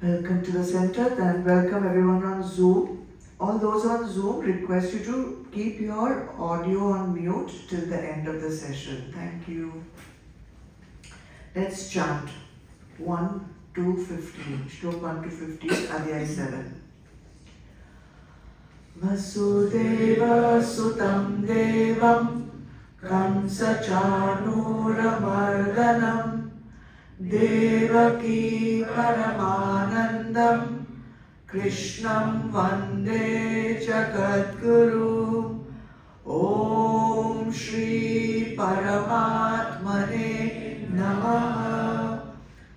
Welcome to the center and welcome everyone on Zoom. All those on Zoom, request you to keep your audio on mute till the end of the session. Thank you. Let's chant 1 to 15. Shloka 1 to 15, Adhyay 7. Vasudeva Sutam Devam Kamsa Chanuramardanam Devaki Paramanandam Krishnam Vande Jagadguru Om Shri Paramatmane Namaha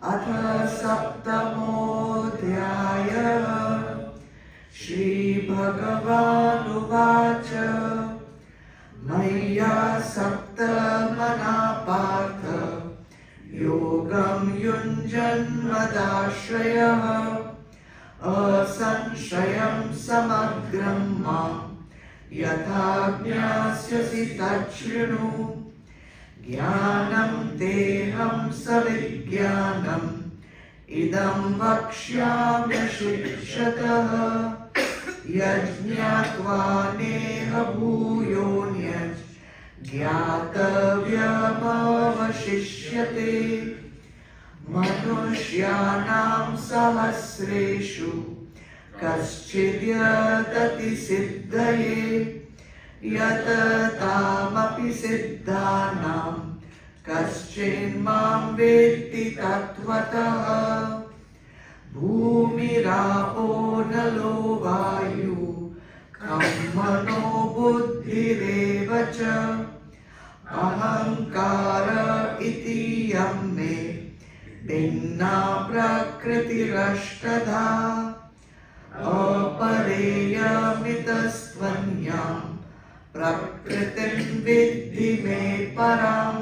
Atha Saptamodhyaya Shri Bhagavan Uvacha Maya Saptamana Partha Yogam Yunjan Madashraya Asanshayam Samagram Mam Yatha Jnasyasi Tachrinu Gyanam Teham Savigyanam Idam Vakshyami Shikshataha Yajñatva Neha Bhuyonyaj Gyatavyamavashishyate Manushyanam Sahasreshu Kaschidyatati Siddhaye Yatatamapi Siddhanam Kaschin Mam Vetti Tattvataha Bhumirapo Nalo Vayu Kammano Buddhirevacha Ahankara iti yamme Binna prakritirashtadha Apareyamitastvanyam Prakritim vidhi me param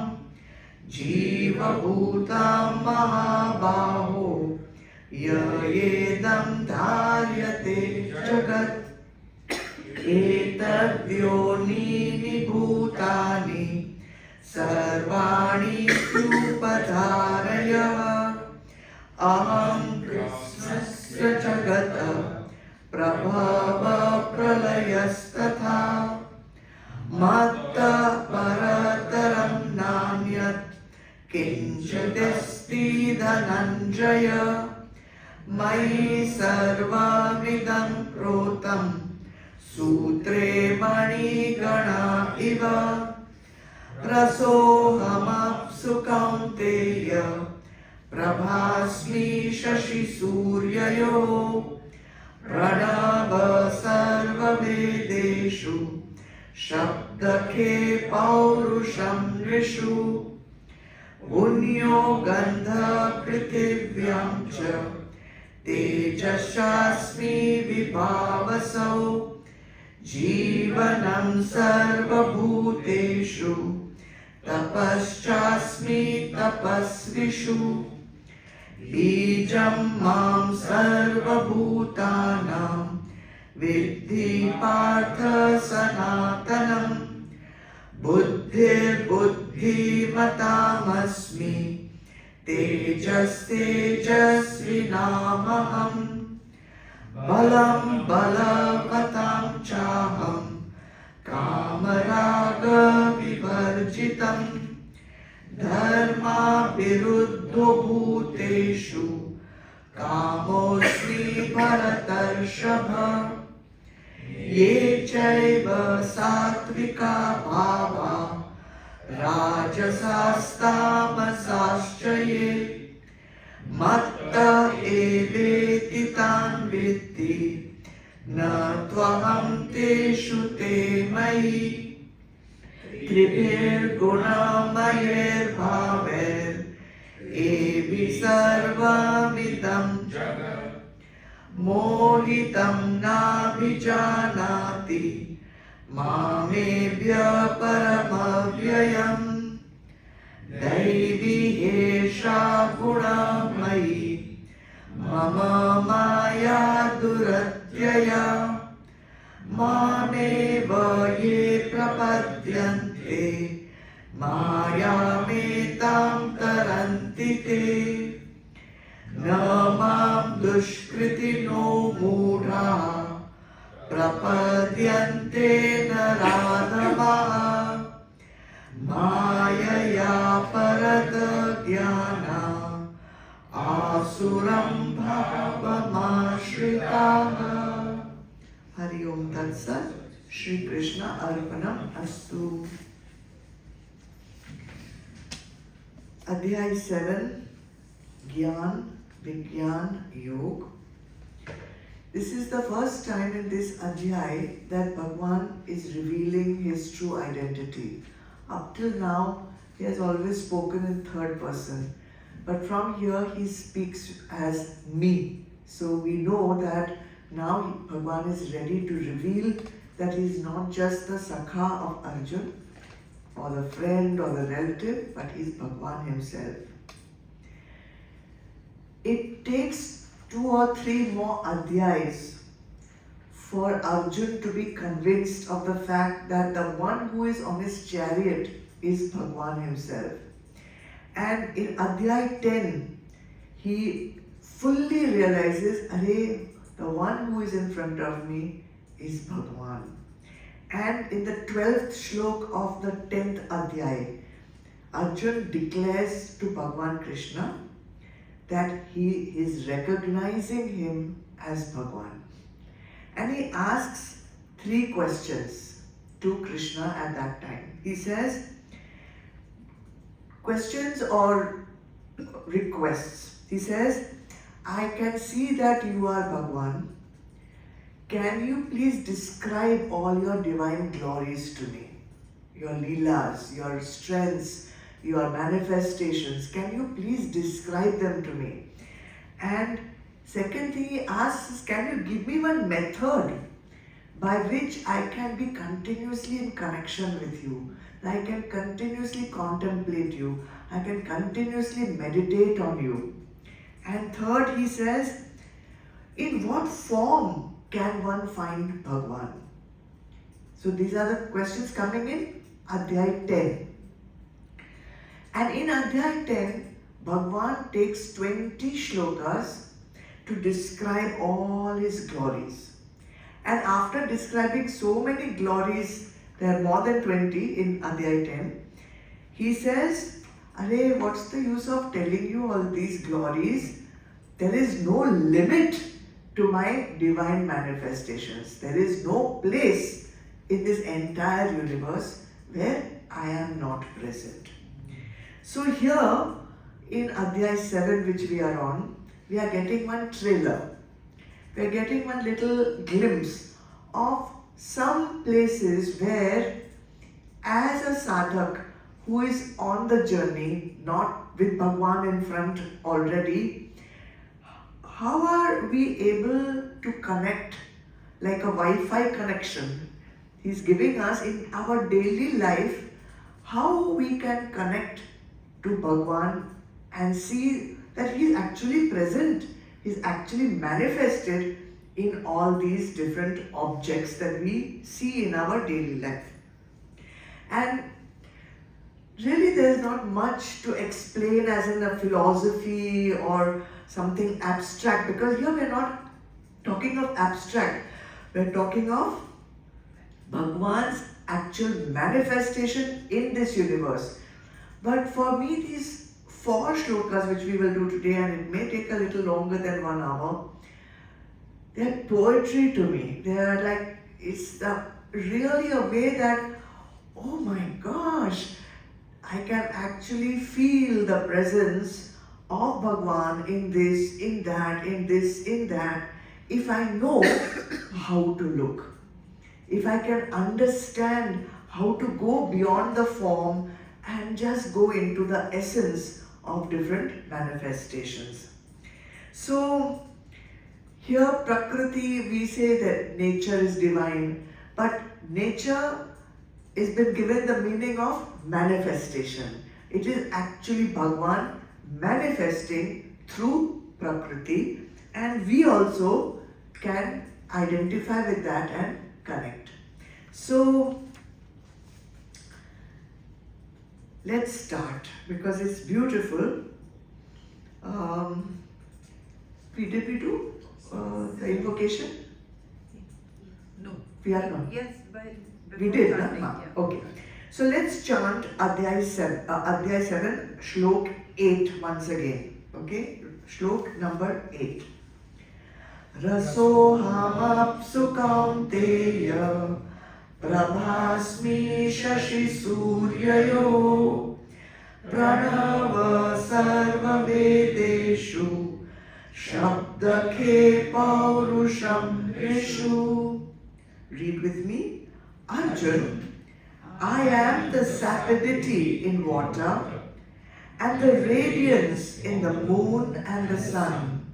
Jiva bhutam mahabaho Yayedam dharyate jagat एतद्योनीनि भूतानि सर्वाणि इत्युपधारय अहं कृष्णस्य जगतः प्रभवः प्रलयस्तथा मत्तः परतरं नान्यत् किञ्चिदस्ति धनञ्जय मयि सर्वमिदं प्रोतं सूत्रे मणिगणा इव रसोऽहमप्सु कौन्तेय प्रभास्मि शशिसूर्ययोः प्रणव सर्ववेदेषु शब्दखे पौरुषं नृषु पुण्यो गन्धः पृथिव्यां च तेजसास्मि विभावसौ जीवनं सर्वभूतेषु तपश्चास्मि तपस्विषु बीजं मां सर्वभूतानां विद्धि पार्थ सनातनम् बुद्धिर्बुद्धिमतामस्मि तेजस्तेजस्विनामहम् बलं बलवतां चाहं कामरागविवर्जितम् धर्माविरुद्धो भूतेषु कामोऽस्मि भरतर्षभ ये चैव सात्विका भावा राजसास्तामसाश्च ये मत्त एवेति तान् विद्धि न त्वहं तेषु ते मयि त्रिभिर्गुणमयैर्भावैर्एवि सर्वमिदं जगत् मोहितं नाभिजानाति मामेभ्य परमव्ययम् दैवी एषा गुणमयी मम माया दुरत्यया मामेव ये प्रपद्यन्ते मायामेतां तरन्ति ते न मां दुष्कृतिनो मूढाः प्रपद्यन्ते नराधमाः मायया परतज्ञाना आसुरं भावमाश्रिताः। हरि ओम तत्सत्। श्री कृष्ण अर्पणम अस्तु। अध्याय 7 Gyan, Vigyan, Yog. This is the first time in this Adhyay that Bhagwan is revealing his true identity. Up till now, he has always spoken in third person. But from here, he speaks as me. So we know that now Bhagwan is ready to reveal that he is not just the Sakha of Arjun, or the friend or the relative, but he is Bhagwan himself. It takes 2 or 3 more Adhyayas for Arjun to be convinced of the fact that the one who is on his chariot is Bhagwan himself. And in Adhyay 10, he fully realizes, Arey, the one who is in front of me is Bhagwan. And in the 12th shlok of the 10th Adhyay, Arjun declares to Bhagwan Krishna that he is recognizing him as Bhagwan. And he asks 3 questions to Krishna at that time. He says, questions or requests. He says, I can see that you are Bhagwan. Can you please describe all your divine glories to me? Your leelas, your strengths, your manifestations. Can you please describe them to me? And second thing he asks is, can you give me one method by which I can be continuously in connection with you? I can continuously contemplate you. I can continuously meditate on you. And third, he says, in what form can one find Bhagwan? So these are the questions coming in Adhyay 10. And in Adhyay 10, Bhagwan takes 20 shlokas to describe all his glories. And after describing so many glories, there are more than 20 in Adhyay 10, he says, Arey, what's the use of telling you all these glories? There is no limit to my divine manifestations. There is no place in this entire universe where I am not present. So here in Adhyay 7, which we are on, we are getting one trailer. We are getting one little glimpse of some places where, as a sadhak who is on the journey, not with Bhagwan in front already, how are we able to connect like a Wi-Fi connection? He's giving us in our daily life how we can connect to Bhagwan and see that he is actually present. He is actually manifested in all these different objects that we see in our daily life. And really there is not much to explain as in a philosophy or something abstract, because here we are not talking of abstract. We are talking of Bhagwan's actual manifestation in this universe. But for me, these 4 shlokas which we will do today, and it may take a little longer than 1 hour, they are poetry to me. They are like, it's really a way that, oh my gosh, I can actually feel the presence of Bhagwan in this, in that, in this, in that, if I know how to look. If I can understand how to go beyond the form and just go into the essence of different manifestations. So here Prakriti, we say that nature is divine, but nature has been given the meaning of manifestation. It is actually Bhagwan manifesting through Prakriti, and we also can identify with that and connect. So let's start because it's beautiful. Did we do the invocation? No. We are not. Yes, but We did, chanting, na? yeah. Okay. So let's chant Adhyay 7, Shlok 8 once again. Okay? Shlok number 8. Rasohamapsu kaunteya prabhasmi shashi suryayo pranava sarva vedeshu shabdakhe paurusham vishu. Read with me. Arjun, I am the sapidity in water and the radiance in the moon and the sun.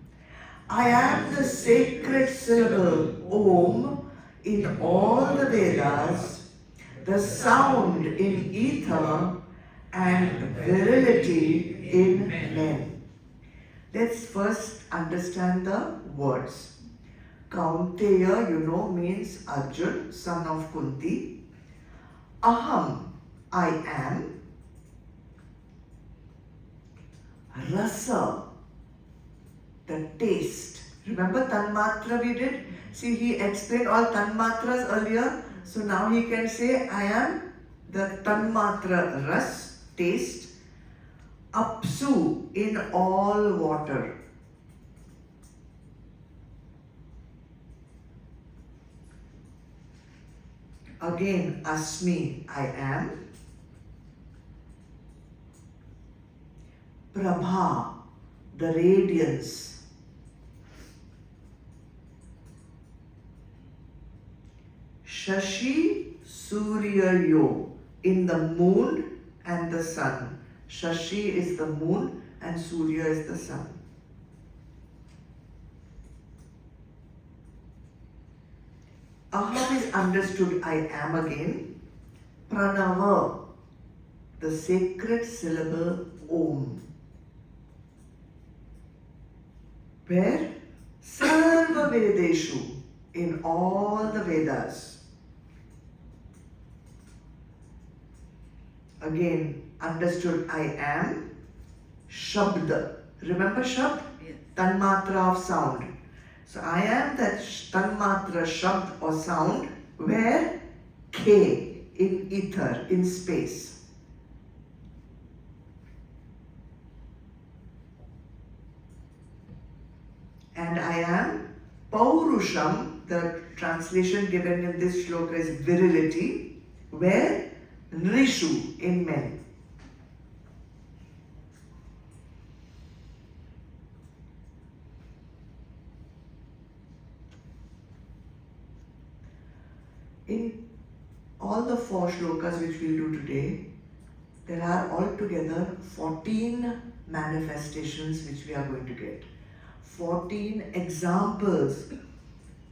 I am the sacred syllable Om in all the Vedas, the sound in ether and virility in men. Let's first understand the words. Kaunteya, you know, means Arjun, son of Kunti. Aham, I am. Rasa, the taste. Remember Tanmatra we did? See, he explained all Tanmatras earlier. So now he can say, I am the Tanmatra Ras, taste. Apsu, in all water. Again, Asmi, I am. Prabha, the radiance. Shashi, Suryayo, in the moon and the sun. Shashi is the moon and Surya is the sun. Aham is understood, I am again. Pranava, the sacred syllable Om. Where? Sarva Vedeshu, in all the Vedas. again understood I am, Shabd. Remember Shabd? Yes. Tanmatra of sound. So I am that Tanmatra Shabd or sound where K in ether, in space. And I am Paurusham, the translation given in this shloka is virility, where Nrishu, in men. In all the 4 shlokas which we'll do today, there are altogether 14 manifestations which we are going to get. 14 examples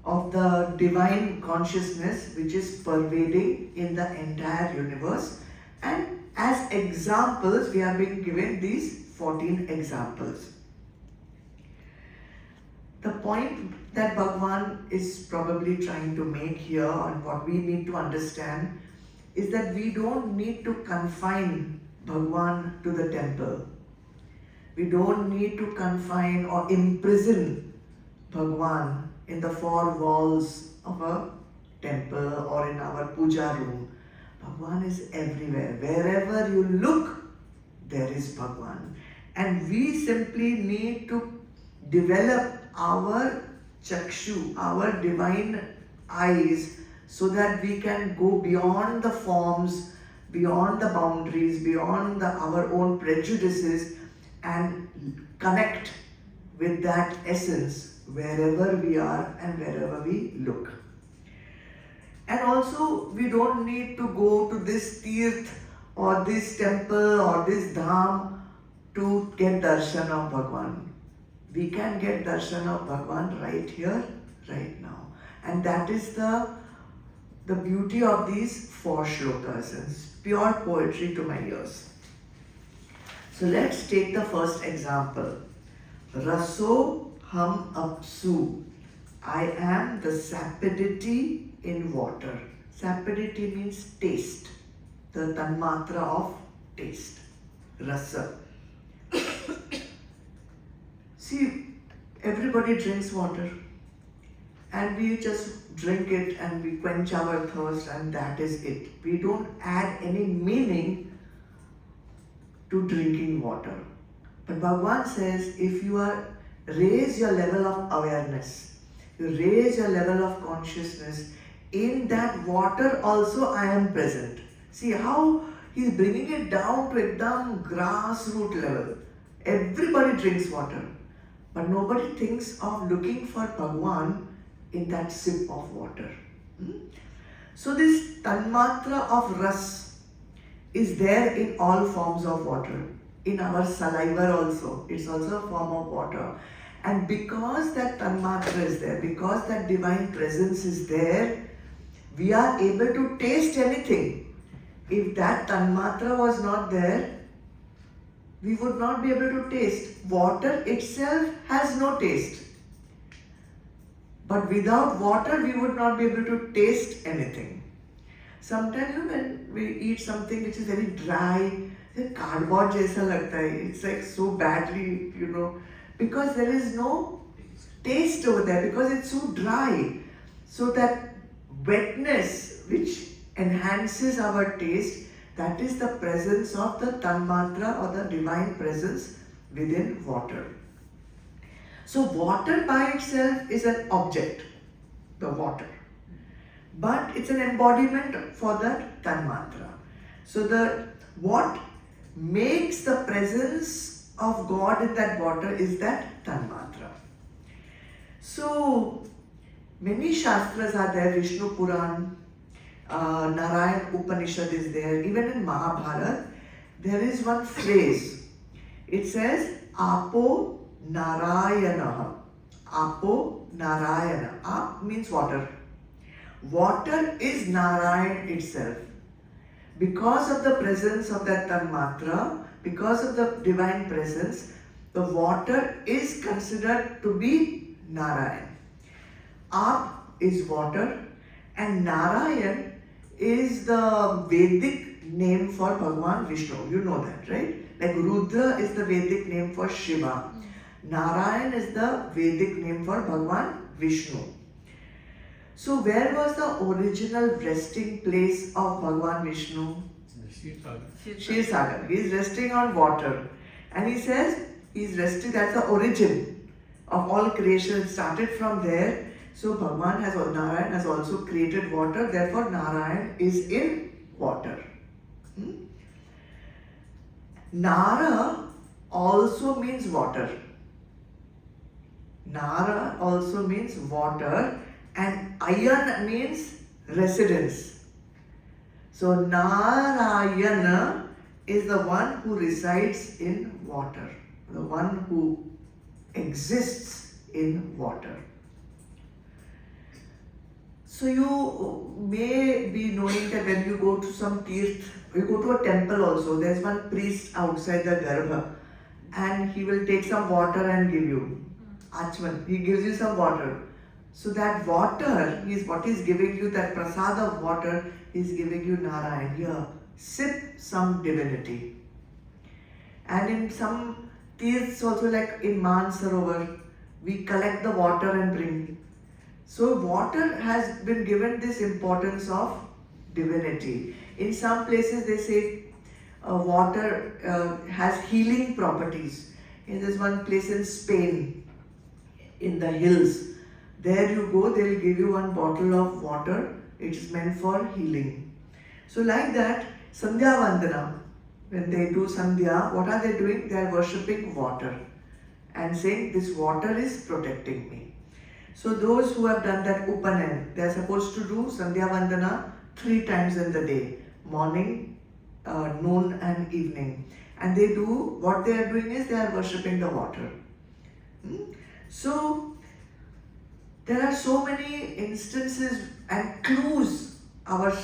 of the divine consciousness which is pervading in the entire universe, and as examples we are being given these 14 examples. The point that Bhagwan is probably trying to make here, and what we need to understand, is that we don't need to confine Bhagwan to the temple. We don't need to confine or imprison Bhagwan in the 4 walls of a temple or in our puja room. Bhagwan is everywhere. Wherever you look, there is Bhagwan. And we simply need to develop our chakshu, our divine eyes, so that we can go beyond the forms, beyond the boundaries, beyond our own prejudices, and connect with that essence wherever we are and wherever we look. And also, we don't need to go to this tirth or this temple or this dham to get darshan of Bhagwan. We can get darshan of Bhagwan right here, right now. And that is the beauty of these 4 shlokas. It's pure poetry to my ears. So let's take the first example. Raso ham apsu. I am the sapidity in water. Sapidity means taste. The tanmatra of taste. Rasa. See, everybody drinks water. And we just drink it and we quench our thirst, and that is it. We don't add any meaning to drinking water. But Bhagwan says, if you raise your level of awareness, you raise your level of consciousness, in that water also I am present. See how he's bringing it down to ekdam grassroots level. Everybody drinks water, but nobody thinks of looking for Bhagwan in that sip of water. So this tanmatra of ras is there in all forms of water. In our saliva also, it's also a form of water. And because that tanmatra is there, because that divine presence is there, we are able to taste anything. If that tanmatra was not there, we would not be able to taste. Water itself has no taste. But without water, we would not be able to taste anything. Sometimes when we eat something which is very dry, cardboard jaisa lagta hai. It's like so badly, because there is no taste over there, because it's so dry. So that wetness which enhances our taste, that is the presence of the tanmatra or the divine presence within water. So water by itself is an object, the water. But it's an embodiment for the tanmatra. So what makes the presence of God in that water is that tanmatra. So many shastras are there. Vishnu Puran, Narayan Upanishad is there. Even in Mahabharata, there is one phrase. It says, Apo Narayana. Apo Narayana. Ap means water. Water is Narayan itself. Because of the presence of that tanmatra, because of the divine presence, the water is considered to be Narayan. Ap is water, and Narayan is the Vedic name for Bhagwan Vishnu. You know that, right? Like Rudra is the Vedic name for Shiva. Narayan is the Vedic name for Bhagwan Vishnu. So where was the original resting place of Bhagwan Vishnu? Shir Sagar. He is resting on water. And he says he is resting, that's the origin of all creation. It started from there. So Bhagwan has, or Narayan has also created water. Therefore Narayan is in water. Nara also means water. Nara also means water, and Ayan means residence. So Narayana is the one who resides in water, the one who exists in water. So you may be knowing that when you go to some tirth, you go to a temple also, there's one priest outside the Garbha and he will take some water and give you. Achman, he gives you some water. So that water is what he's giving you, that prasad of water, he's giving you Narayan. Here, sip some divinity. And in some tirths also, like in Mansarovar, we collect the water and bring. So water has been given this importance of divinity. In some places they say water has healing properties. In this one place in Spain, in the hills, there you go, they will give you one bottle of water. It is meant for healing. So like that, Sandhya Vandana, when they do Sandhya, what are they doing? They are worshipping water and saying this water is protecting me. So those who have done that Upanan, they are supposed to do Sandhya Vandana 3 times in the day, morning, noon and evening. And they do, what they are doing is they are worshipping the water. So there are so many instances and clues our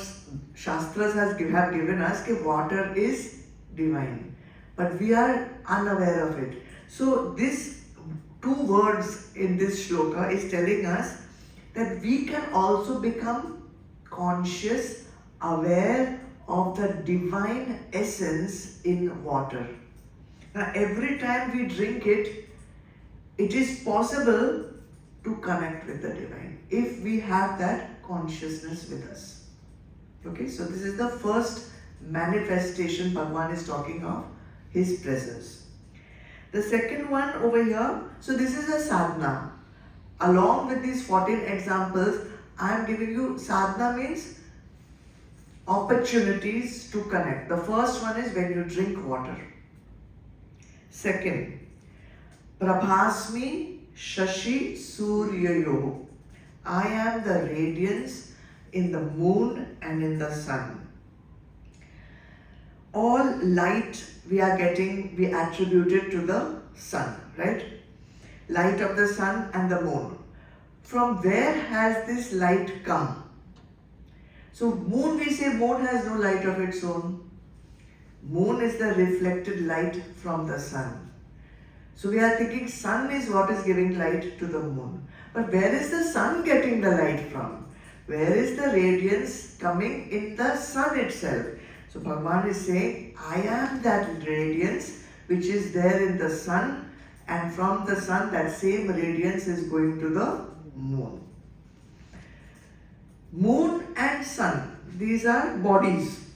Shastras have given us that water is divine. But we are unaware of it. So this 2 words in this shloka is telling us that we can also become conscious, aware of the divine essence in water. Now every time we drink it, it is possible to connect with the divine if we have that consciousness with us. Okay, so this is the first manifestation Bhagwan is talking of, his presence. The second one over here, so this is a sadhana. Along with these 14 examples, I am giving you, sadhana means opportunities to connect. The first one is when you drink water. Second, Prabhasmi Shashi Suryayo. I am the radiance in the moon and in the sun. All light we are getting, we attribute it to the sun, right? Light of the sun and the moon. From where has this light come? So moon, we say moon has no light of its own. Moon is the reflected light from the sun. So we are thinking sun is what is giving light to the moon. But where is the sun getting the light from? Where is the radiance coming in the sun itself? So Bhagwan is saying, I am that radiance which is there in the sun, and from the sun that same radiance is going to the moon. Moon and sun, these are bodies.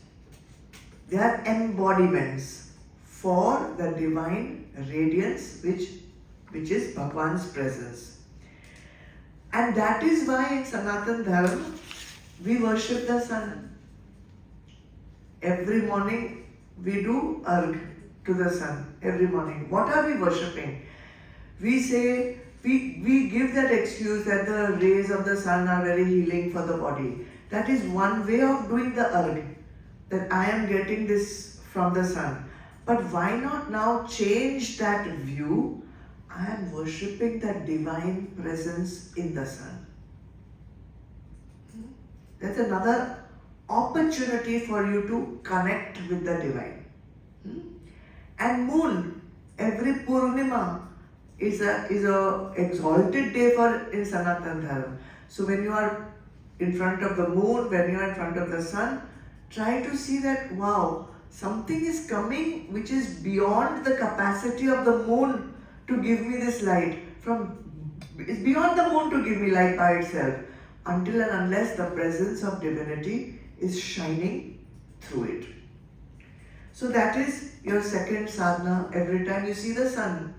They are embodiments for the divine radiance which is Bhagwan's presence. And that is why in Sanatan Dharma we worship the sun. Every morning we do arg to the sun. Every morning. What are we worshipping? We say, we give that excuse that the rays of the sun are very healing for the body. That is one way of doing the arg. That I am getting this from the sun. But why not now change that view? I am worshipping that divine presence in the sun. That's another opportunity for you to connect with the divine. And moon, every Purnima is a exalted day for in Sanatan Dharma. So when you are in front of the moon, when you are in front of the sun, try to see that, wow, something is coming which is beyond the capacity of the moon to give me this light. It's beyond the moon to give me light by itself, until and unless the presence of divinity is shining through it. So that is your second sadhana. Every time you see the sun,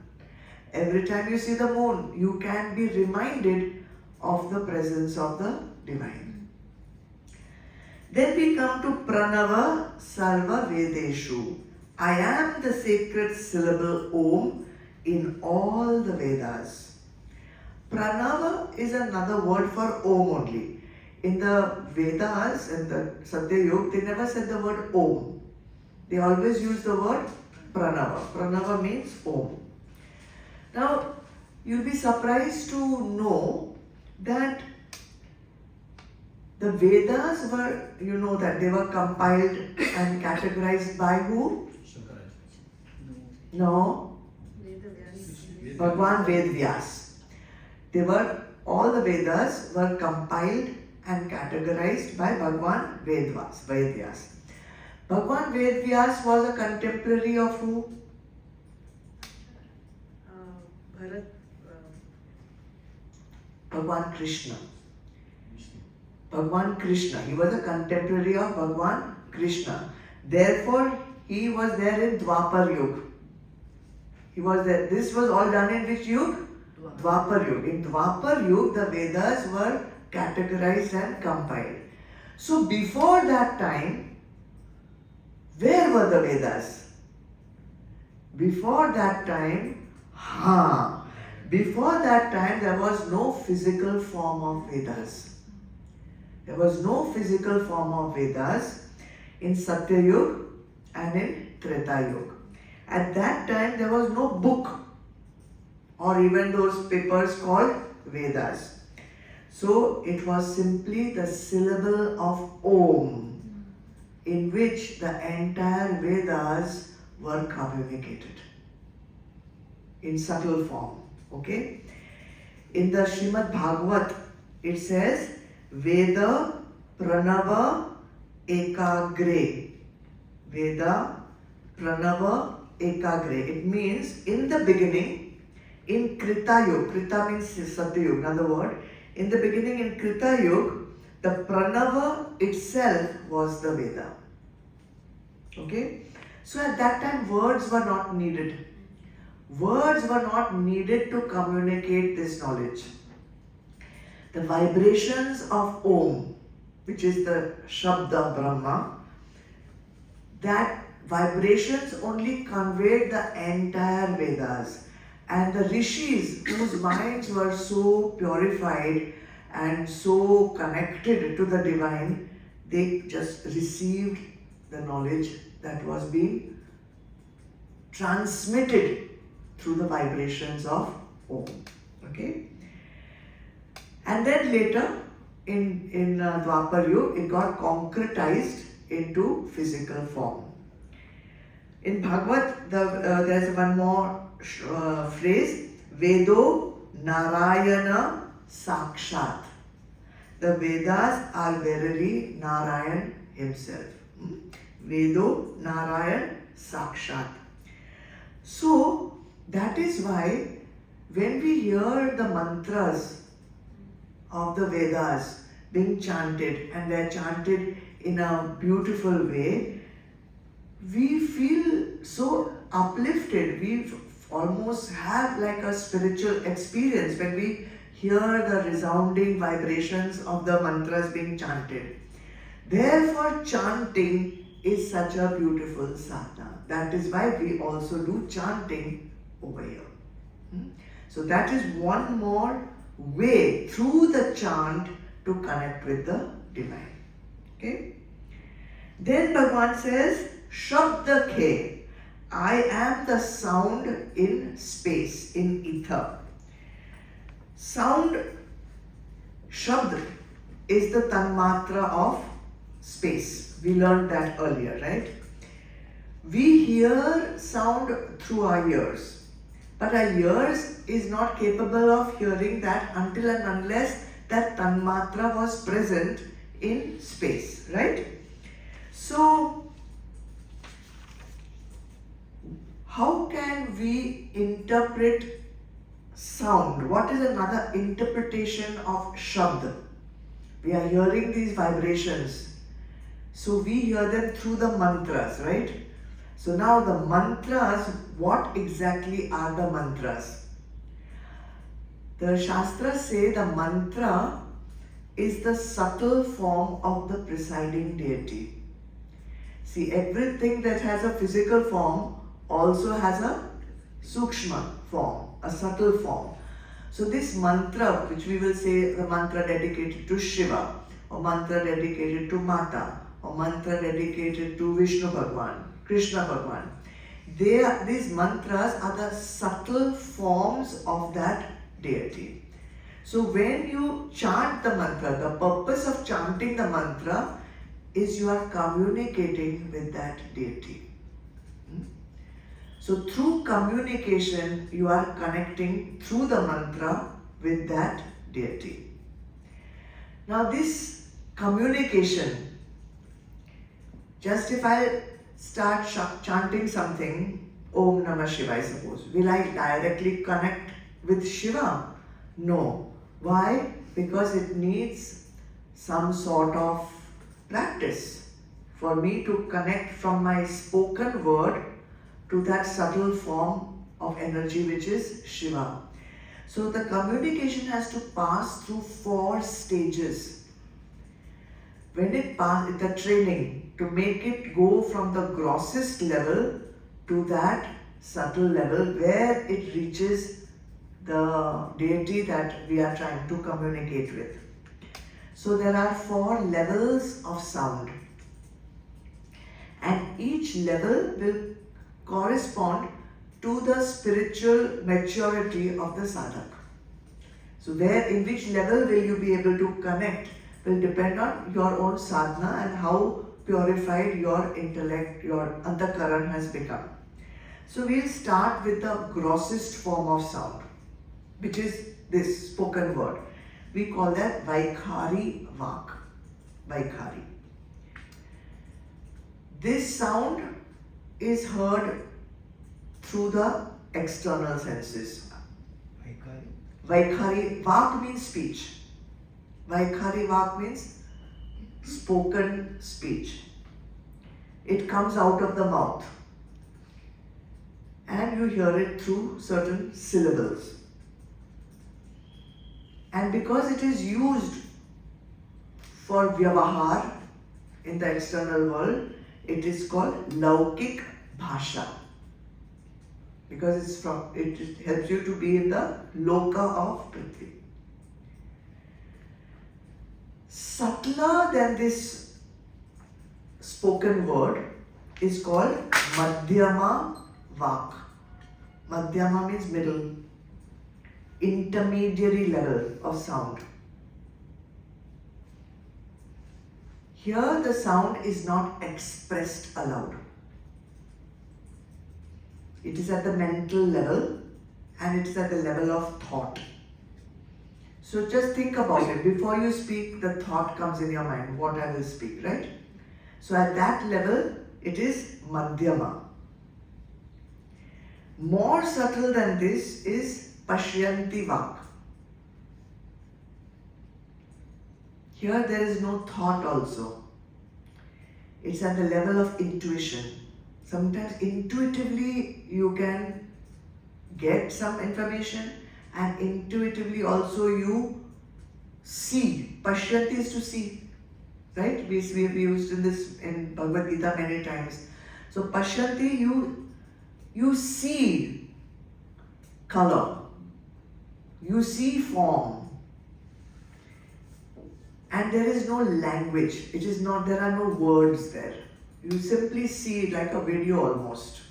every time you see the moon, you can be reminded of the presence of the divine. Then we come to Pranava Sarva Vedeshu. I am the sacred syllable Om in all the Vedas. Pranava is another word for Om only. In the Vedas and the Satya Yuga, they never said the word Om. They always use the word Pranava. Pranava means Om. Now, you'll be surprised to know that the Vedas were, you know that they were compiled and categorized by who? No. Bhagwan Ved Vyas. All the Vedas were compiled and categorized by Bhagwan Ved Vyas. Bhagwan Ved Vyas was a contemporary of who? Bhagwan Krishna. Bhagwan Krishna. He was a contemporary of Bhagwan Krishna. Therefore, he was there in Dwapar Yuga. He was there. This was all done in which Yuga? Dwapar Yuga. In Dwapar Yuga, the Vedas were categorized and compiled. So before that time, where were the Vedas? Before that time, there was no physical form of Vedas. There was no physical form of Vedas in Satya Yuga and in Treta Yuga. At that time, there was no book or even those papers called Vedas. So it was simply the syllable of Om, in which the entire Vedas were communicated in subtle form. Okay? In the Shrimad Bhagavad, it says Veda Pranava Ekagre. Veda Pranava Ekagre. It means in the beginning, in Krita Yuga, Krita means Satya Yuga, another word. In the beginning, in Krita Yuga, the Pranava itself was the Veda. Okay? So at that time, words were not needed. Words were not needed to communicate this knowledge. The vibrations of Om, which is the Shabda Brahma, that vibrations only conveyed the entire Vedas. And the rishis, whose minds were so purified and so connected to the divine, they just received the knowledge that was being transmitted through the vibrations of Om. Okay? And then later, in Dwapar Yuga, it got concretized into physical form. In Bhagavad, there's one more phrase, Vedo Narayana Sakshat. The Vedas are verily Narayan himself. Vedo Narayan Sakshat. So, that is why when we hear the mantras of the Vedas being chanted, and they're chanted in a beautiful way, we feel so uplifted. We almost have like a spiritual experience when we hear the resounding vibrations of the mantras being chanted. Therefore, chanting is such a beautiful sadhana. That is why we also do chanting over here. So that is one more way through the chant to connect with the divine. Okay? Then Bhagwan says, Shabda Khe. I am the sound in space, in ether. Sound, Shabd, is the tanmatra of space. We learned that earlier, right? We hear sound through our ears, but our ears is not capable of hearing that until and unless that tanmatra was present in space, right? So, how can we interpret sound? What is another interpretation of Shabd? We are hearing these vibrations. So we hear them through the mantras, right? So now the mantras, what exactly are the mantras? The Shastras say the mantra is the subtle form of the presiding deity. See, everything that has a physical form also has a sukshma form, a subtle form. So this mantra, which we will say the mantra dedicated to Shiva, or mantra dedicated to Mata, or mantra dedicated to Vishnu Bhagwan, Krishna Bhagwan, these mantras are the subtle forms of that deity. So when you chant the mantra, the purpose of chanting the mantra is you are communicating with that deity. So through communication, you are connecting through the mantra with that deity. Now this communication, just if I start chanting something, Om Namah Shivaya suppose, will I directly connect with Shiva? No. Why? Because it needs some sort of practice for me to connect from my spoken word to that subtle form of energy which is Shiva. So the communication has to pass through 4 stages. When it passes, the training to make it go from the grossest level to that subtle level where it reaches the deity that we are trying to communicate with. So there are 4 levels of sound, and each level will correspond to the spiritual maturity of the sadhak. So in which level will you be able to connect will depend on your own sadhana and how purified your intellect, your antakaran has become. So we'll start with the grossest form of sound, which is this spoken word. We call that Vaikhari Vak. Vaikhari. This sound is heard through the external senses. Vaikhari Vak means speech. Vaikhari Vak means spoken speech. It comes out of the mouth and you hear it through certain syllables. And because it is used for vyavahar in the external world, it is called Laukik Bhasha. Because it helps you to be in the loka of Prithvi. Subtler than this spoken word is called Madhyama Vak. Madhyama means middle, intermediary level of sound. Here the sound is not expressed aloud. It is at the mental level and it is at the level of thought. So just think about it. Before you speak, the thought comes in your mind, what I will speak, right? So at that level, it is Madhyama. More subtle than this is Pashyanti Vak. Here there is no thought also. It's at the level of intuition. Sometimes intuitively you can get some information and intuitively also you see. Pashyanti is to see. Right? We have used in Bhagavad Gita many times. So Pashyanti, you see color. You see form. And there is no language. There are no words there. You simply see it like a video almost.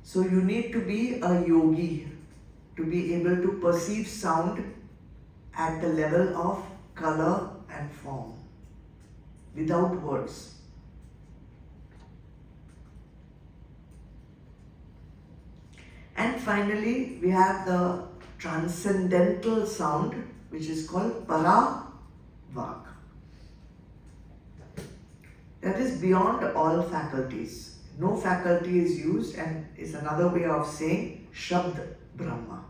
So you need to be a yogi to be able to perceive sound at the level of color and form without words. And finally, we have the transcendental sound, which is called Para Vak. that is beyond all faculties. No faculty is used and is another way of saying Shabd Brahma.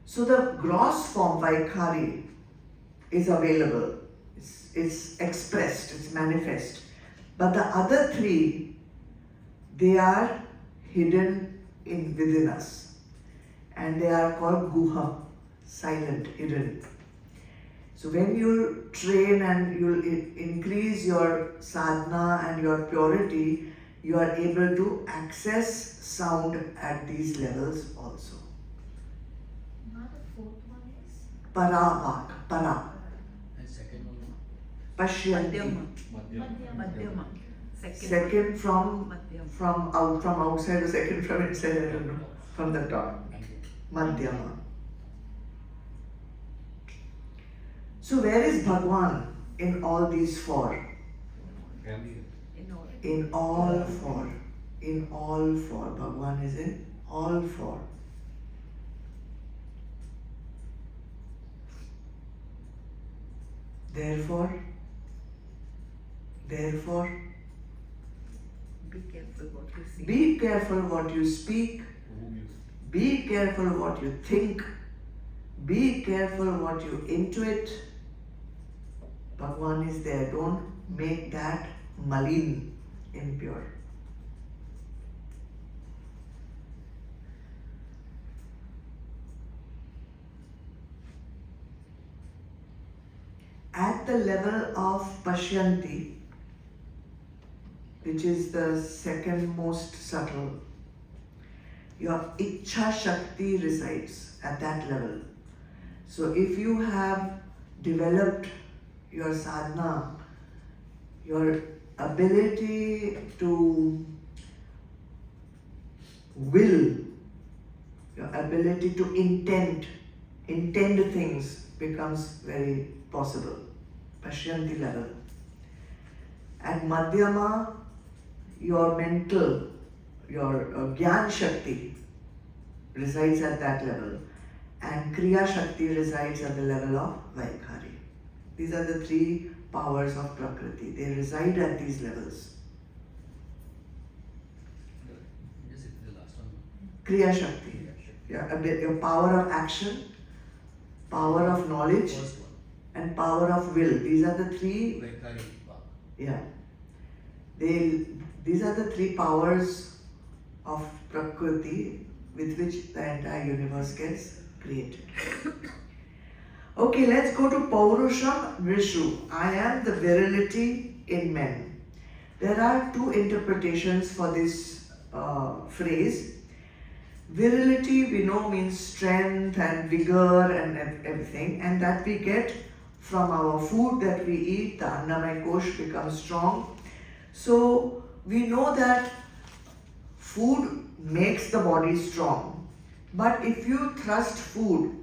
So the gross form, Vaikhari, is available. It's expressed, it's manifest. But the other three, they are hidden within us. And they are called Guha, silent, hidden. So when you train and you increase your sadhana and your purity, you are able to access sound at these levels also. Now the fourth one is Paravak, para, And second one? Pashyanti. Madhyama. Second from Madhyama. outside, the second from inside, I don't know. From the top. Madhyama. So where is Bhagwan in all these four? In all. In all four. In all four. Bhagwan is in all four. Therefore, Be careful what you see. be careful what you speak, be careful what you think, be careful what you intuit. Bhagwan is there. Don't make that malin, impure. At the level of Pashyanti, which is the second most subtle, your Ichha Shakti resides at that level. So if you have developed your sadhana, your ability to will, your ability to intend things becomes very possible. Pashyanti level. At Madhyama, your mental, your Gyan Shakti resides at that level, and Kriya Shakti resides at the level of Vaikhari. These are the three powers of Prakriti. They reside at these levels. Just the last one. Kriya Shakti, your power of action, power of knowledge, First one. and power of will. These are the three. Vaikhari. Yeah. These are the three powers of Prakriti with which the entire universe gets created. Okay, let's go to Paurusham Vishu. I am the virility in men. There are two interpretations for this phrase. Virility we know means strength and vigor and everything, and that we get from our food that we eat. The Annamaya Kosh becomes strong. So we know that food makes the body strong, but if you thrust food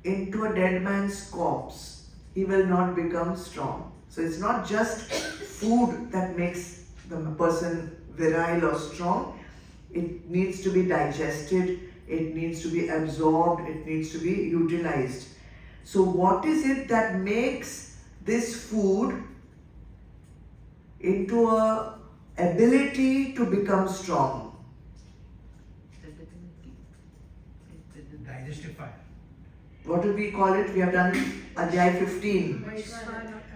into a dead man's corpse, he will not become strong. So it's not just food that makes the person virile or strong. It needs to be digested, it needs to be absorbed, it needs to be utilized. So what is it that makes this food into a ability to become strong? The divinity. Digestive fire. What do we call it? We have done Adhyay 15.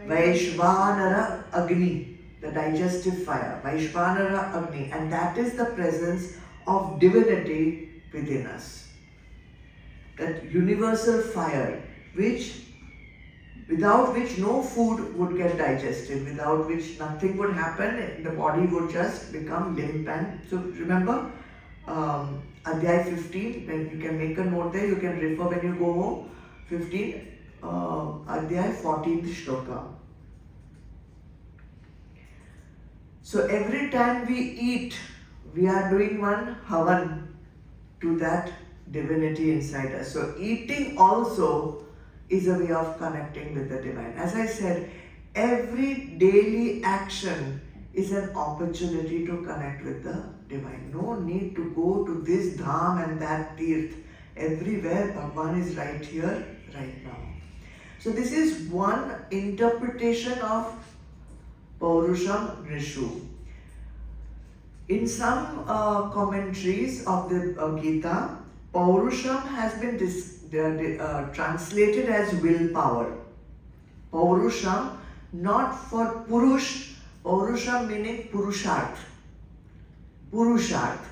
Vaishvanara Agni, the digestive fire. Vaishvanara Agni. And that is the presence of divinity within us. That universal fire, without which no food would get digested, without which nothing would happen, the body would just become limp. And so remember, Adhyay 15, when you can make a note there, you can refer when you go home. 15, Adhyay 14th Shloka. So every time we eat, we are doing one havan to that divinity inside us. So eating also is a way of connecting with the divine. As I said, every daily action is an opportunity to connect with the divine. No need to go to this dham and that tirth. Everywhere Bhagwan is right here, right now. So this is one interpretation of Paurusham Rishu. In some commentaries of the Gita, Paurusham has been translated as willpower. Paurusham, not for Purush, Paurusham meaning Purusharth. Purusharth.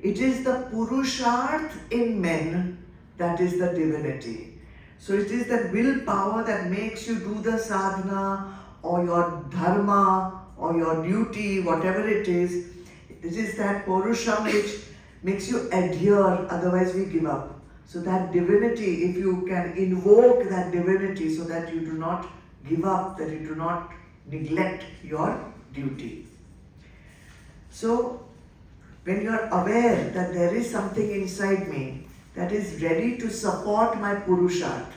It is the Purusharth in men that is the divinity. So it is that willpower that makes you do the sadhana or your dharma or your duty, whatever it is. It is that Paurusham which makes you adhere, otherwise we give up. So that divinity, if you can invoke that divinity so that you do not give up, that you do not neglect your duty. So when you are aware that there is something inside me that is ready to support my Purusharth,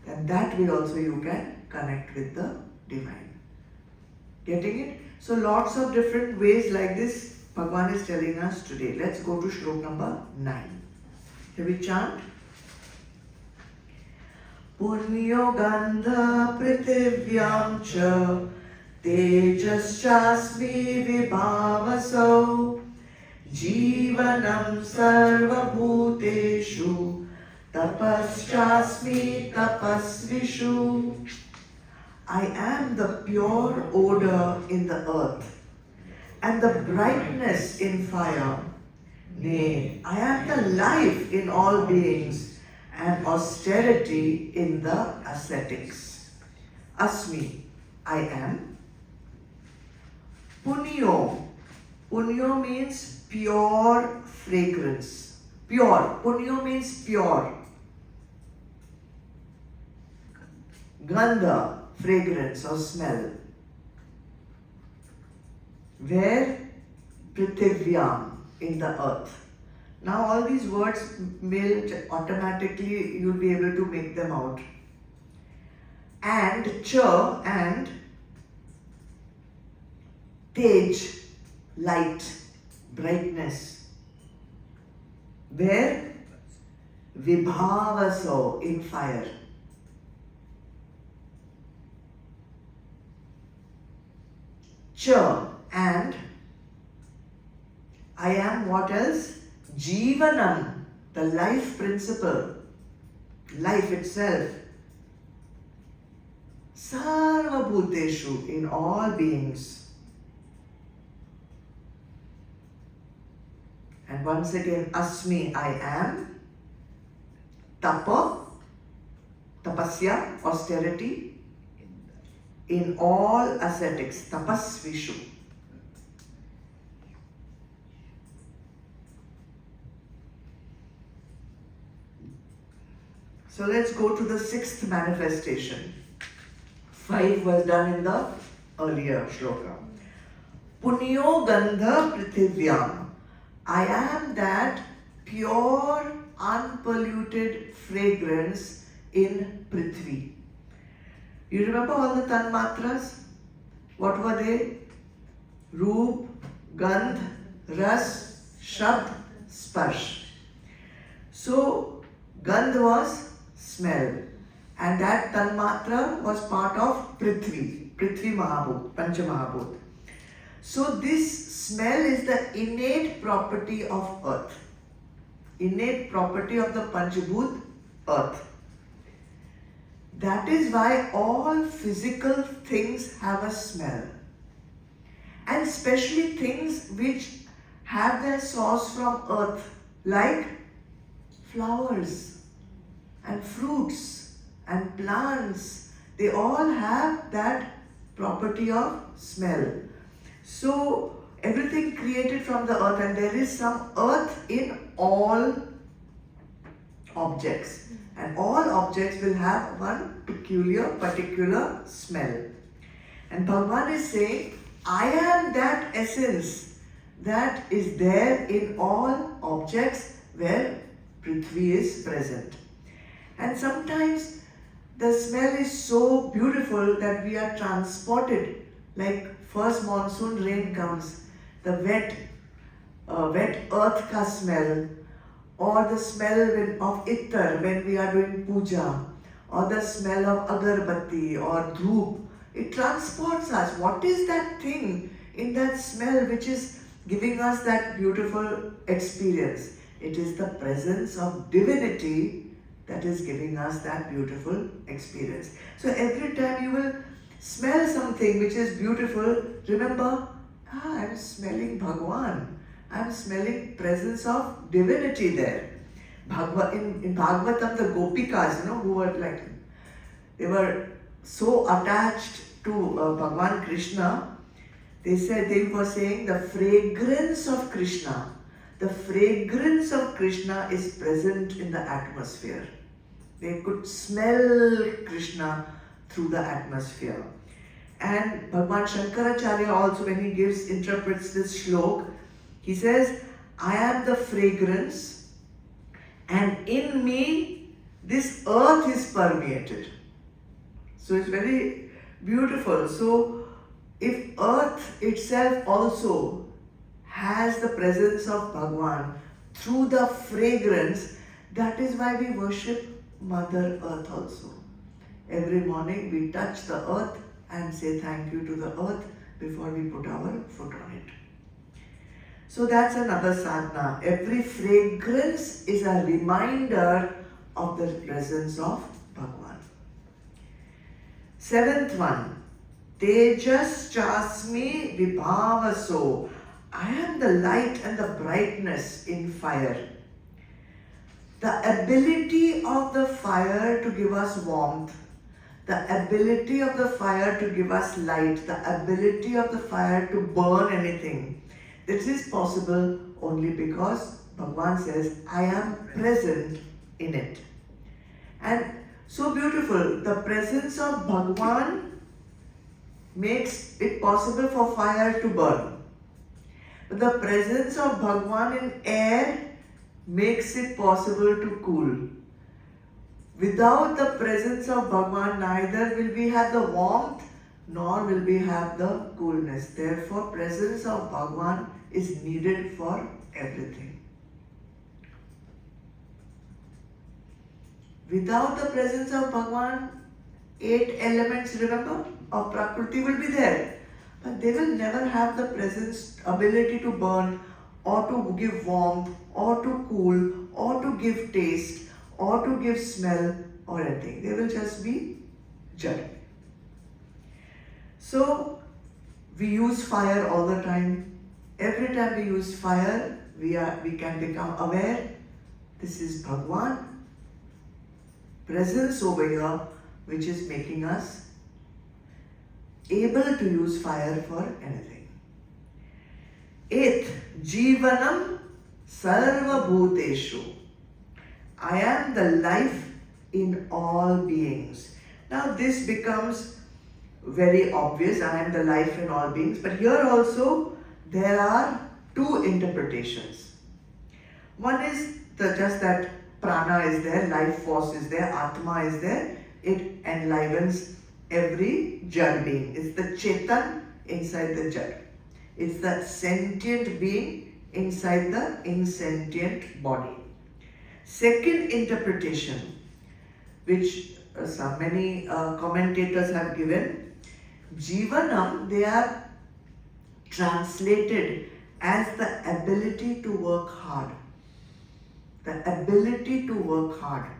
then that way also you can connect with the divine. Getting it? So lots of different ways like this Bhagwan is telling us today. Let's go to Shloka number 9. Shall we chant? Punyo gandha prithivyam cha tejaschasmi vibhavaso jivanam sarva bhuteshu tapaschasmi tapasvishu. I am the pure odor in the earth and the brightness in fire. Nay, I am the life in all beings and austerity in the ascetics. Asmi, I am. Punyo. Punyo means pure fragrance. Pure. Punyo means pure. Gandha, fragrance or smell. Where? Prithivyam, in the earth. Now all these words will automatically, you'll be able to make them out. And cha, and tej, light, brightness. Where? Vibhavaso, in fire. Cha, and I am what else? Jivanam, the life principle, life itself. Sarva bhuteshu, in all beings. And once again, Asmi, I am. Tapa, tapasya, austerity. In all ascetics, tapasvishu. So let's go to the 6th manifestation. 5 was done in the earlier shloka. Punyo gandha prithivyam. I am that pure, unpolluted fragrance in Prithvi. You remember all the tanmatras? What were they? Roop, Gandh, Ras, Shabd, Sparsh. So, Gandh was smell. And that tanmatra was part of Prithvi, Prithvi Mahabhut, Pancha Mahabhut. So this smell is the innate property of earth. Innate property of the Panchabhut, earth. That is why all physical things have a smell. And especially things which have their source from earth, like flowers and fruits and plants. They all have that property of smell. So everything created from the earth, and there is some earth in all objects. And all objects will have one particular smell. And Bhagwan is saying, I am that essence that is there in all objects where Prithvi is present. And sometimes the smell is so beautiful that we are transported, like first monsoon rain comes, the wet earth ka smell, or the smell of ittar when we are doing puja, or the smell of agarbatti or dhoop. It transports us. What is that thing in that smell which is giving us that beautiful experience? It is the presence of divinity that is giving us that beautiful experience. So every time you will smell something which is beautiful, remember, I'm smelling Bhagwan. I'm smelling presence of divinity there. In Bhagavatam, the Gopikas, who were like, they were so attached to Bhagwan Krishna, they were saying the fragrance of Krishna. The fragrance of Krishna is present in the atmosphere. They could smell Krishna through the atmosphere. And Bhagwan Shankaracharya also, when he interprets this shlok, he says, I am the fragrance, and in me this earth is permeated. So it's very beautiful. So if earth itself also has the presence of Bhagwan through the fragrance, that is why we worship Mother Earth also. Every morning we touch the earth and say thank you to the earth before we put our foot on it. So that's another sadhana. Every fragrance is a reminder of the presence of Bhagwan. Seventh one, Tejas Chasmi Vibhavaso. I am the light and the brightness in fire. The ability of the fire to give us warmth, the ability of the fire to give us light, the ability of the fire to burn anything, this is possible only because Bhagwan says, I am present in it. And so beautiful, the presence of Bhagwan makes it possible for fire to burn. But the presence of Bhagwan in air makes it possible to cool. Without the presence of Bhagwan, neither will we have the warmth nor will we have the coolness. Therefore, presence of Bhagwan is needed for everything. Without the presence of Bhagwan, 8 elements, remember, of Prakriti will be there. But they will never have the presence, ability to burn, or to give warmth, or to cool, or to give taste, or to give smell, or anything. They will just be jad. So, we use fire all the time. Every time we use fire, we can become aware. This is Bhagwan. Presence over here, which is making us able to use fire for anything. 8th, Jivanam Sarva Bhuteshu. I am the life in all beings. Now this becomes very obvious. I am the life in all beings. But here also there are 2 interpretations. One is just that prana is there, life force is there, atma is there. It enlivens every jad being. It's the chetan inside the jad. It's the sentient being inside the insentient body. Second interpretation, which many commentators have given, Jivanam, they are translated as the ability to work hard. The ability to work hard.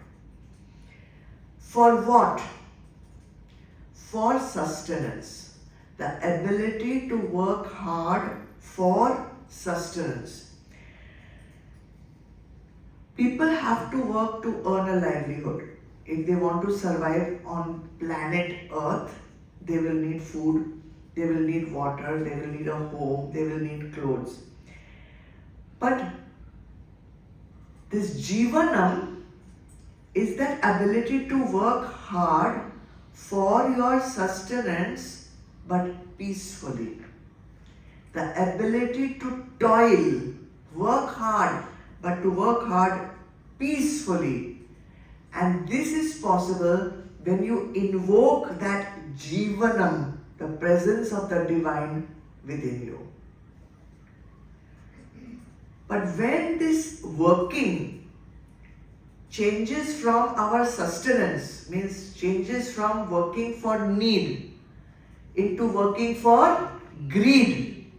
For what? For sustenance. The ability to work hard for sustenance. People have to work to earn a livelihood. If they want to survive on planet Earth, they will need food, they will need water, they will need a home, they will need clothes. But this Jivanam is that ability to work hard for your sustenance but peacefully. The ability to toil, work hard, but to work hard peacefully. And this is possible when you invoke that Jivanam, the presence of the divine within you. But when this working changes from our sustenance, means changes from working for need into working for greed.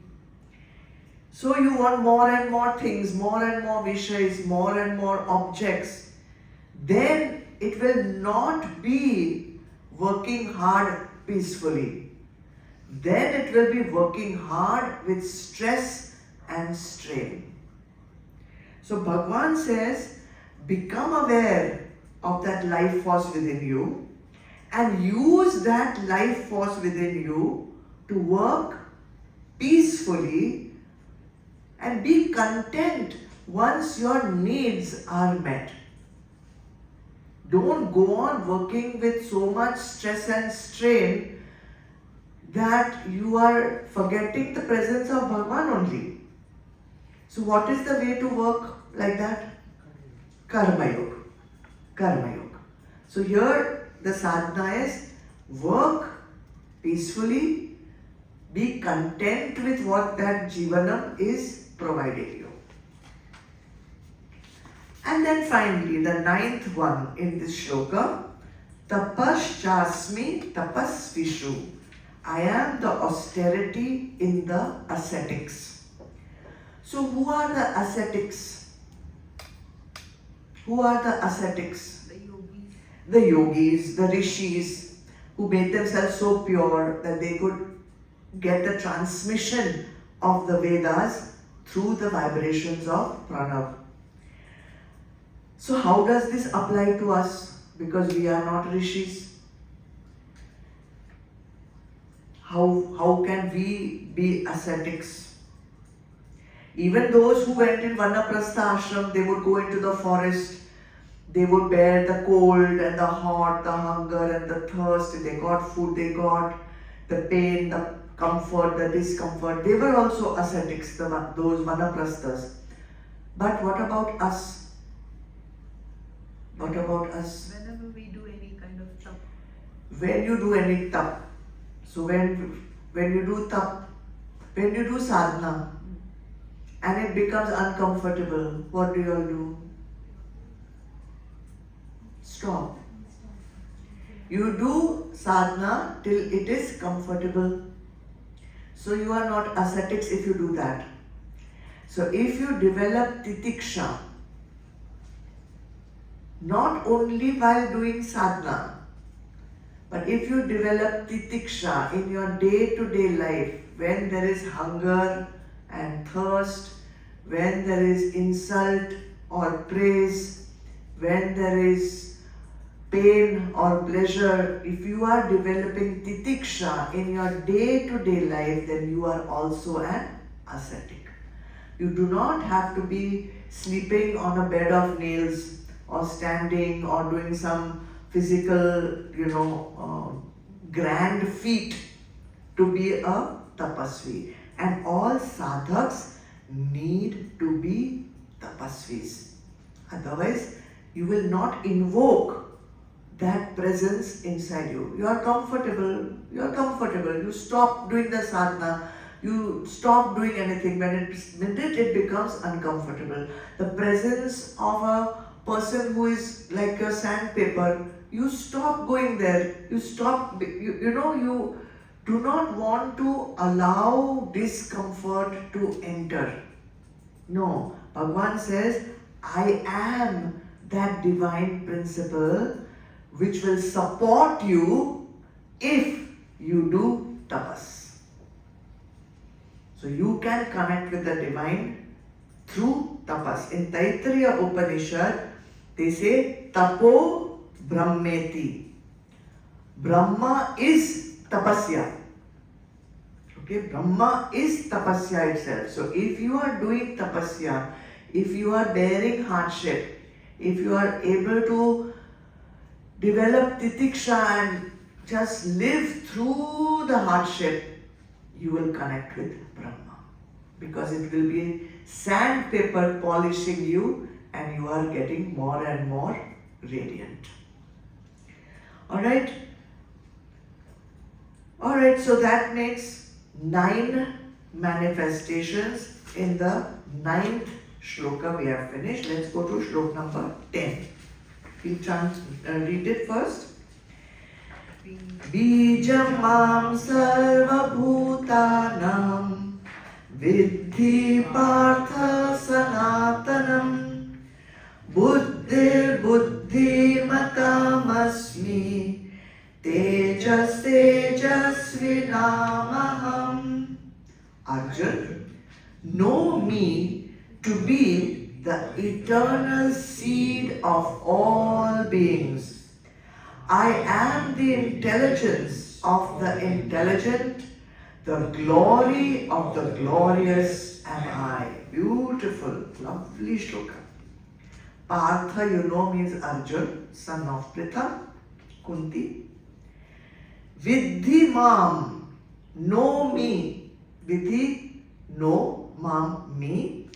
So you want more and more things, more and more wishes, more and more objects. Then it will not be working hard peacefully. Then it will be working hard with stress and strain. So Bhagwan says, become aware of that life force within you and use that life force within you to work peacefully and be content once your needs are met. Don't go on working with so much stress and strain that you are forgetting the presence of Bhagwan only. So what is the way to work like that? Karma Yoga. Karma Yoga. So here the sadhana is work peacefully, be content with what that jivanam is providing you. And then finally, the ninth one in this shloka, tapaschasmi tapasvishu. I am the austerity in the ascetics. So who are the ascetics? Who are the ascetics? The yogis. The yogis, the rishis, who made themselves so pure that they could get the transmission of the Vedas through the vibrations of pranav. So how does this apply to us? Because we are not rishis. How can we be ascetics? Even those who went in Vanaprastha ashram, they would go into the forest, they would bear the cold and the hot, the hunger and the thirst. They got food, they got the pain, the comfort, the discomfort. They were also ascetics, those Vanaprasthas. But what about us? What about us? Whenever we do any kind of tap, When you do any tap, so when you do tap, when you do sadhana, and it becomes uncomfortable, what do you all do? Stop. You do sadhana till it is comfortable. So you are not ascetics if you do that. So if you develop titiksha, not only while doing sadhana, but if you develop titiksha in your day-to-day life, when there is hunger and thirst, when there is insult or praise, when there is pain or pleasure, if you are developing titiksha in your day-to-day life, then you are also an ascetic. You do not have to be sleeping on a bed of nails or standing or doing some physical, grand feat to be a tapasvi. And all sadhaks need to be tapasvis. Otherwise, you will not invoke that presence inside you. You are comfortable. You stop doing the sadhana. You stop doing anything. When it becomes uncomfortable. The presence of a person who is like a sandpaper, you stop going there. You stop, you do not want to allow discomfort to enter. No, Bhagwan says, I am that divine principle which will support you if you do tapas. So you can connect with the divine through tapas. In Taittiriya Upanishad, they say, tapo brahmeti. Brahma is tapasya. Okay, Brahma is tapasya itself. So if you are doing tapasya, if you are bearing hardship, if you are able to develop titiksha and just live through the hardship, you will connect with Brahma. Because it will be sandpaper polishing you and you are getting more and more radiant. Alright, so that makes 9 manifestations in the 9th shloka we have finished. Let's go to shloka number 10. We read it first. Bijam mam sarva bhutanam Viddhi partha sanatanam Buddhir buddhi matamasmi Tejas tejasvinamaham. Arjun, know me to be the eternal seed of all beings. I am the intelligence of the intelligent, the glory of the glorious am I. Beautiful, lovely shloka. Partha, you know, means Arjun, son of Pritha, Kunti. Viddhi mam, know me. Vidhi, know, mam, me.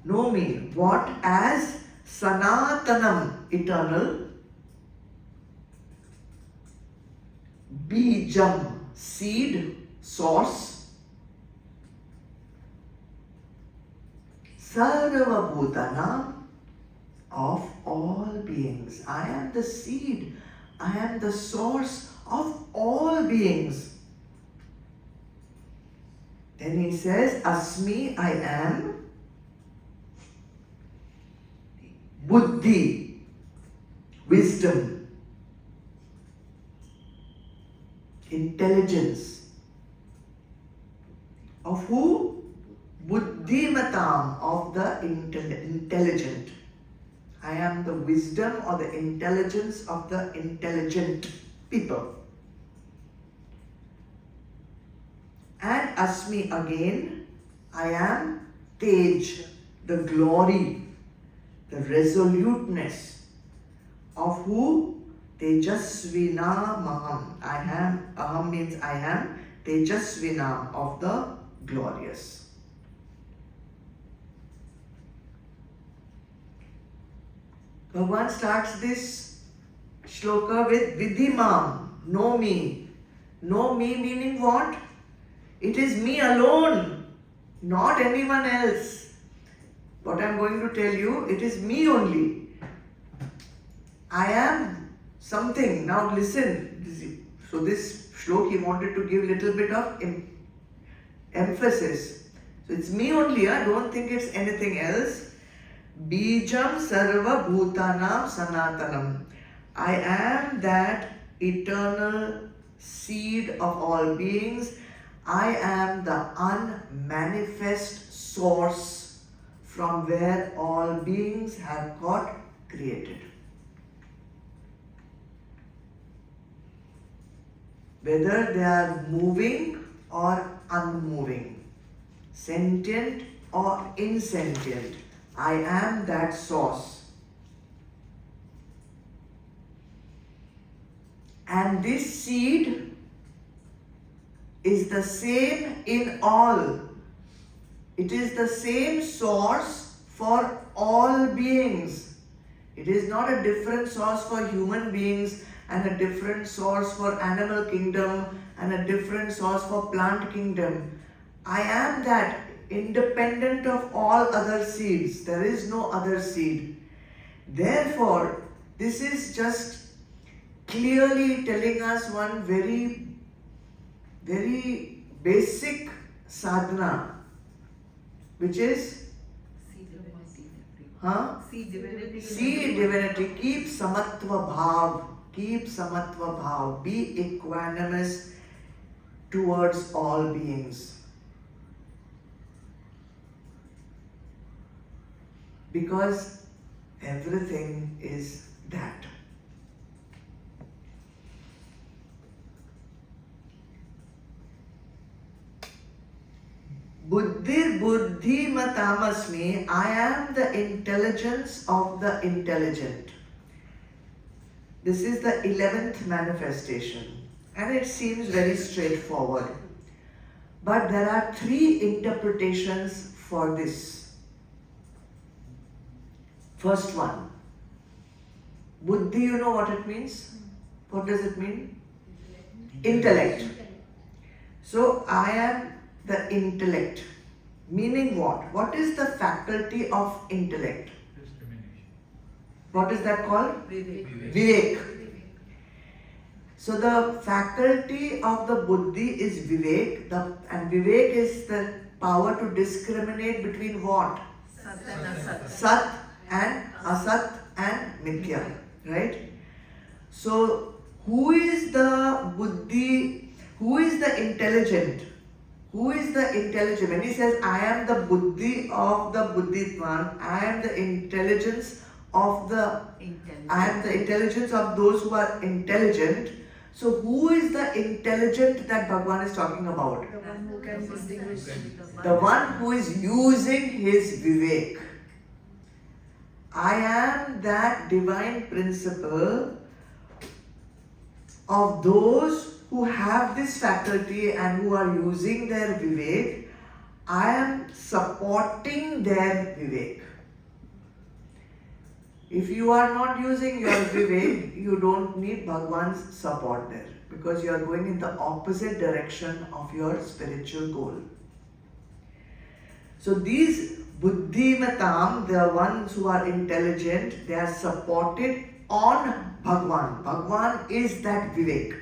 Know me. What? As Sanatanam, eternal. Bijam, seed, source. Sarva Bhutana, of all beings. I am the seed. I am the source of all beings. Then he says, Asmi, I am. Buddhi, wisdom, intelligence. Of who? Buddhimatam, of the intelligent. I am the wisdom or the intelligence of the intelligent people. And Asmi again, I am Tej, the glory, the resoluteness of who? Tejasvina Maham. I am, Aham means I am, Tejasvina, of the glorious. Bhagwan starts this shloka with Vidhimam, know me. Know me meaning what? It is me alone, not anyone else. What I am going to tell you, it is me only. I am something. Now listen. So this shloka he wanted to give little bit of emphasis. So it's me only. I don't think it's anything else. Bijam sarva bhutanam sanatanam. I am that eternal seed of all beings. I am the unmanifest source from where all beings have got created. Whether they are moving or unmoving, sentient or insentient, I am that source. And this seed is the same in all. It is the same source for all beings. It is not a different source for human beings and a different source for animal kingdom and a different source for plant kingdom. I am that, independent of all other seeds. There is no other seed. Therefore, this is just clearly telling us one very, very basic sadhana, which is See divinity. see divinity. Keep samatva bhav. Keep samatva bhav. Be equanimous towards all beings. Because everything is that. Buddhir buddhi matamasmi. I am the intelligence of the intelligent. This is the 11th manifestation, and it seems very straightforward. But there are 3 interpretations for this. First one, buddhi, you know what it means? What does it mean? Intellect. So I am the intellect. Meaning what? What is the faculty of intellect? What is that called? Vivek. Vivek. So the faculty of the buddhi is Vivek, and Vivek is the power to discriminate between what? Sat and Asat. Sat and Asat and Mithya, right? So who is the buddhi, who is the intelligent? Who is the intelligent? When he says, I am the buddhi of the buddhitman, I am the intelligence of the, I am the intelligence of those who are intelligent. So who is the intelligent that Bhagwan is talking about? The one who can distinguish The one who is using his Vivek. I am that divine principle of those who have this faculty and who are using their Vivek. I am supporting their Vivek. If you are not using your Vivek, you don't need Bhagwan's support there, because you are going in the opposite direction of your spiritual goal. So these Buddhimatam, the ones who are intelligent, they are supported on Bhagwan. Bhagwan is that Vivek.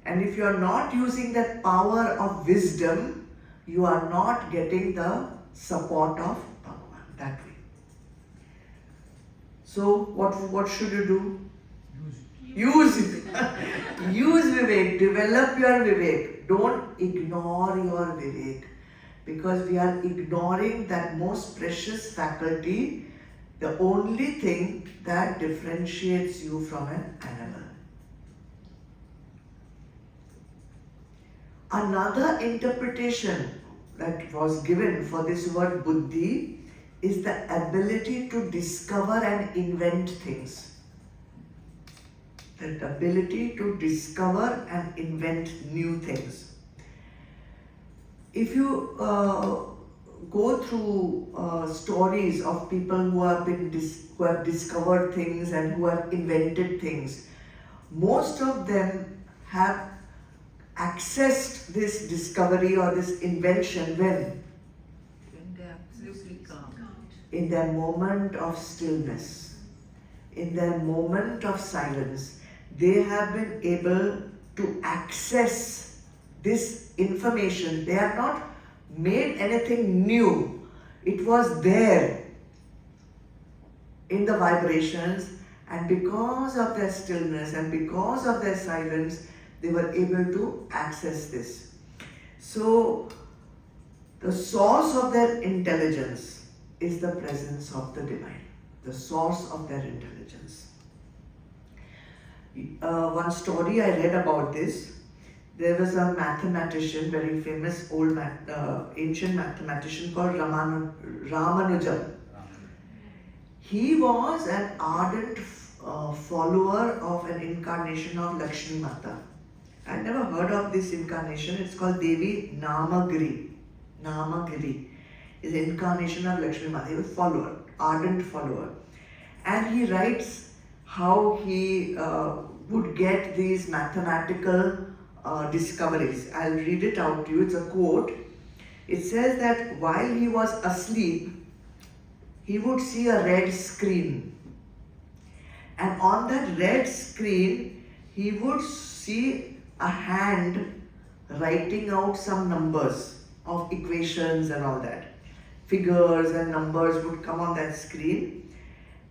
And if you are not using that power of wisdom, you are not getting the support of Bhagwan that way. So what should you do? Use it. Use Vivek. Develop your Vivek. Don't ignore your Vivek. Because we are ignoring that most precious faculty, the only thing that differentiates you from an animal. Another interpretation that was given for this word buddhi is the ability to discover and invent things. That ability to discover and invent new things. If you go through stories of people who have discovered things and who have invented things, most of them have accessed this discovery or this invention when? When they are absolutely calm. In their moment of stillness, in their moment of silence, they have been able to access this information. They have not made anything new. It was there in the vibrations, and because of their stillness and because of their silence, they were able to access this. So, the source of their intelligence is the presence of the divine, the source of their intelligence. One story I read about this, there was a mathematician, very famous old ancient mathematician called Ramanujan. He was an ardent follower of an incarnation of Lakshmi Mata. I never heard of this incarnation. It's called Devi Namagiri. Namagiri is the incarnation of Lakshmi Mata. He was a follower, ardent follower. And he writes how he would get these mathematical discoveries. I'll read it out to you. It's a quote. It says that while he was asleep, he would see a red screen. And on that red screen, he would see a hand writing out some numbers of equations and all that. Figures and numbers would come on that screen,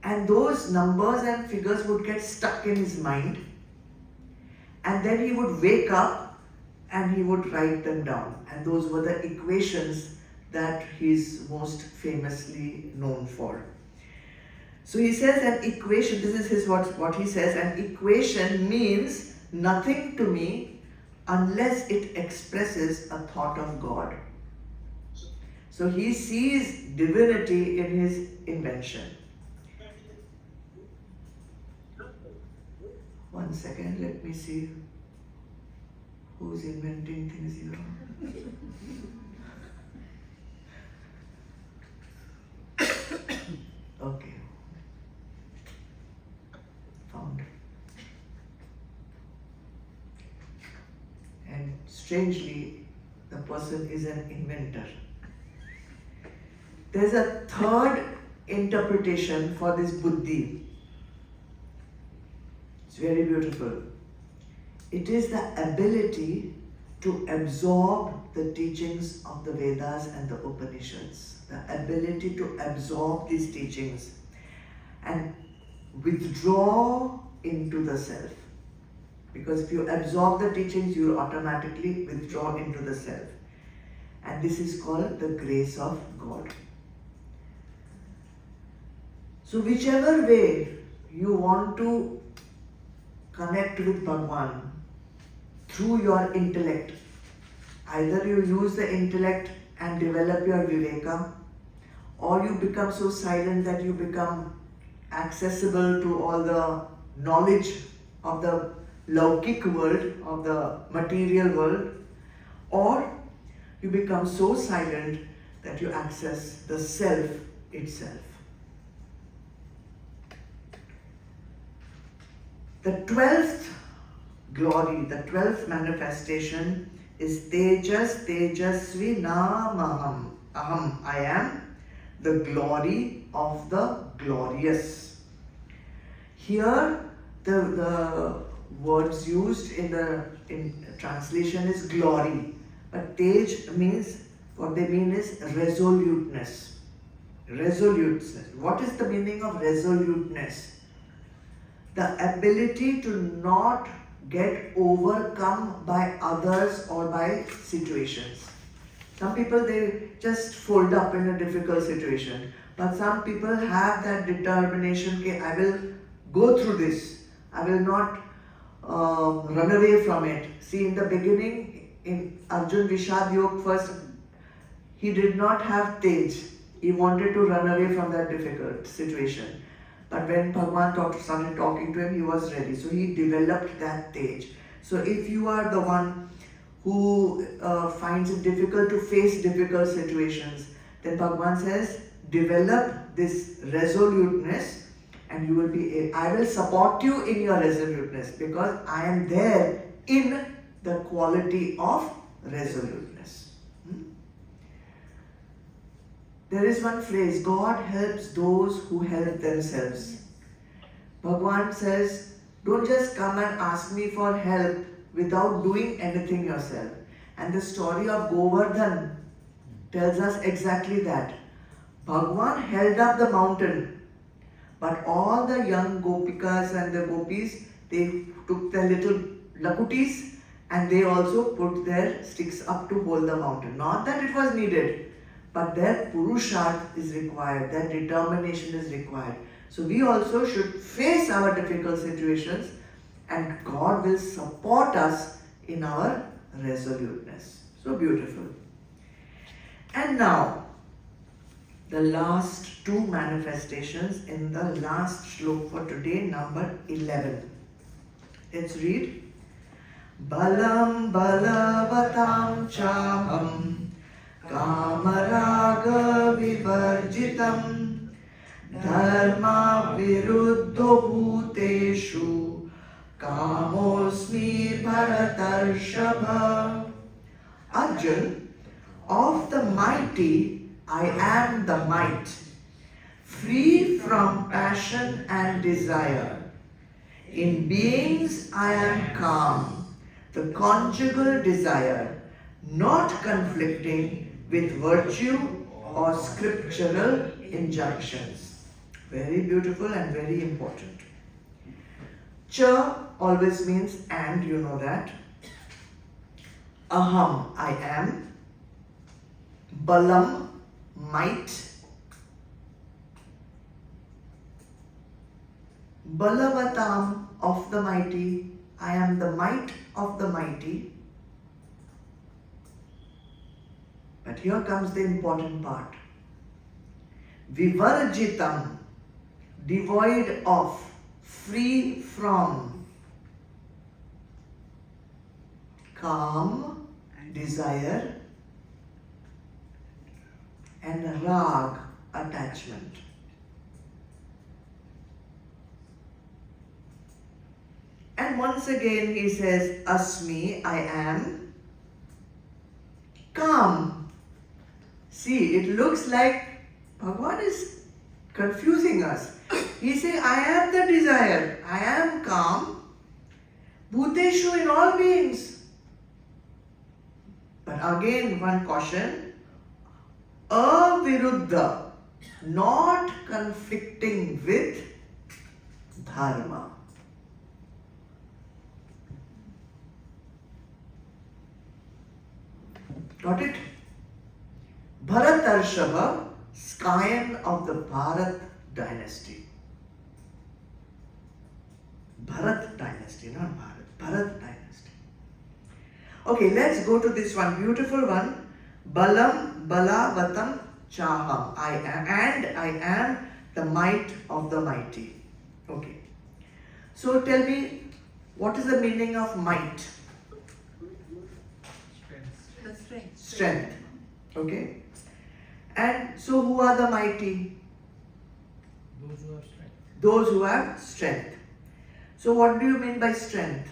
and those numbers and figures would get stuck in his mind, and then he would wake up and he would write them down, and those were the equations that he's most famously known for. So he says an equation, this is what he says, an equation means nothing to me unless it expresses a thought of God. So he sees divinity in his invention. One second, let me see who's inventing things here. Okay. Found. And strangely, the person is an inventor. There's a third interpretation for this buddhi. It's very beautiful. It is the ability to absorb the teachings of the Vedas and the Upanishads. The ability to absorb these teachings and withdraw into the self. Because if you absorb the teachings, you will automatically withdraw into the self. And this is called the grace of God. So whichever way you want to connect with Bhagwan through your intellect, either you use the intellect and develop your viveka, or you become so silent that you become accessible to all the knowledge of the Laukik world, of the material world, or you become so silent that you access the self itself. The 12th glory, the 12th manifestation is Tejas Tejasvi Namaham. Aham, I am the glory of the glorious. Here the words used in translation is glory, but Tej means, what they mean is resoluteness. Resoluteness. What is the meaning of resoluteness? The ability to not get overcome by others or by situations. Some people, they just fold up in a difficult situation, but some people have that determination, okay, I will go through this, I will not run away from it. See, in the beginning, in Arjun Vishad Yog first, he did not have Tej. He wanted to run away from that difficult situation. But when Bhagwan started talking to him, he was ready. So he developed that Tej. So if you are the one who finds it difficult to face difficult situations, then Bhagwan says, develop this resoluteness and you will be, I will support you in your resoluteness because I am there in the quality of resoluteness. There is one phrase, God helps those who help themselves. Bhagwan says, don't just come and ask me for help without doing anything yourself. And the story of Govardhan tells us exactly that. Bhagwan held up the mountain, but all the young gopikas and the gopis, they took their little lakutis and they also put their sticks up to hold the mountain. Not that it was needed, but their purusharth is required, their determination is required. So we also should face our difficult situations and God will support us in our resoluteness. So beautiful. And now, the last two manifestations in the last shloka for today, number 11. Let's read. Balam balavatam chaham kamaraga vivarjitam dharma viruddho bhuteshu kamosmi bharatarshabha. Arjun, of the mighty I am the might, free from passion and desire. In beings I am calm, the conjugal desire, not conflicting with virtue or scriptural injunctions. Very beautiful and very important. Cha always means and, you know that. Aham, I am. Balam, might. Balavatam, of the mighty. I am the might of the mighty. But here comes the important part. Vivarjitam, devoid of, free from. Calm, desire, and rag, attachment. And once again he says, Asmi, I am. Calm. See, it looks like Bhagwan is confusing us. He's saying, I am the desire, I am calm, Bhuteshu in all beings. But again, one caution, aviruddha, not conflicting with dharma. Got it? Bharatarshava, scion of the Bharat dynasty. Bharat dynasty, not Bharat. Bharat dynasty. Okay, let's go to this one. Beautiful one. Balam balavatam chaham. I am the might of the mighty. Okay. So tell me, what is the meaning of might? The strength. Strength. Okay. And so who are the mighty? Those who have strength. Those who have strength. So what do you mean by strength?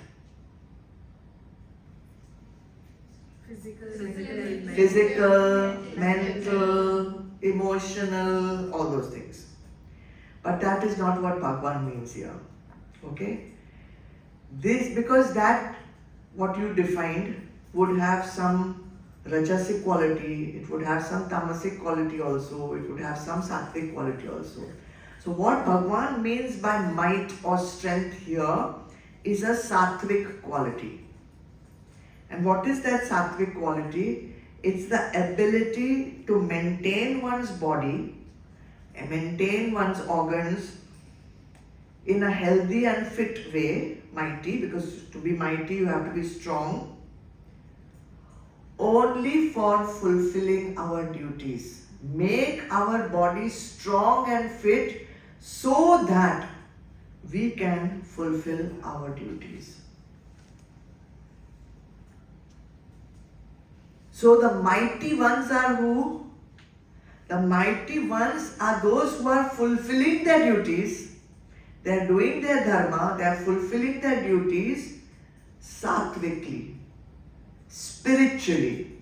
Physical, mental, emotional, all those things. But that is not what Bhagwan means here. Okay? This, because that, what you defined, would have some rajasic quality, it would have some tamasic quality also, it would have some sattvic quality also. So what Bhagwan means by might or strength here is a sattvic quality. And what is that sattvic quality? It's the ability to maintain one's body and maintain one's organs in a healthy and fit way, mighty, because to be mighty you have to be strong, only for fulfilling our duties. Make our body strong and fit so that we can fulfill our duties. So the mighty ones are who? The mighty ones are those who are fulfilling their duties. They are doing their dharma, they are fulfilling their duties sattvically, spiritually.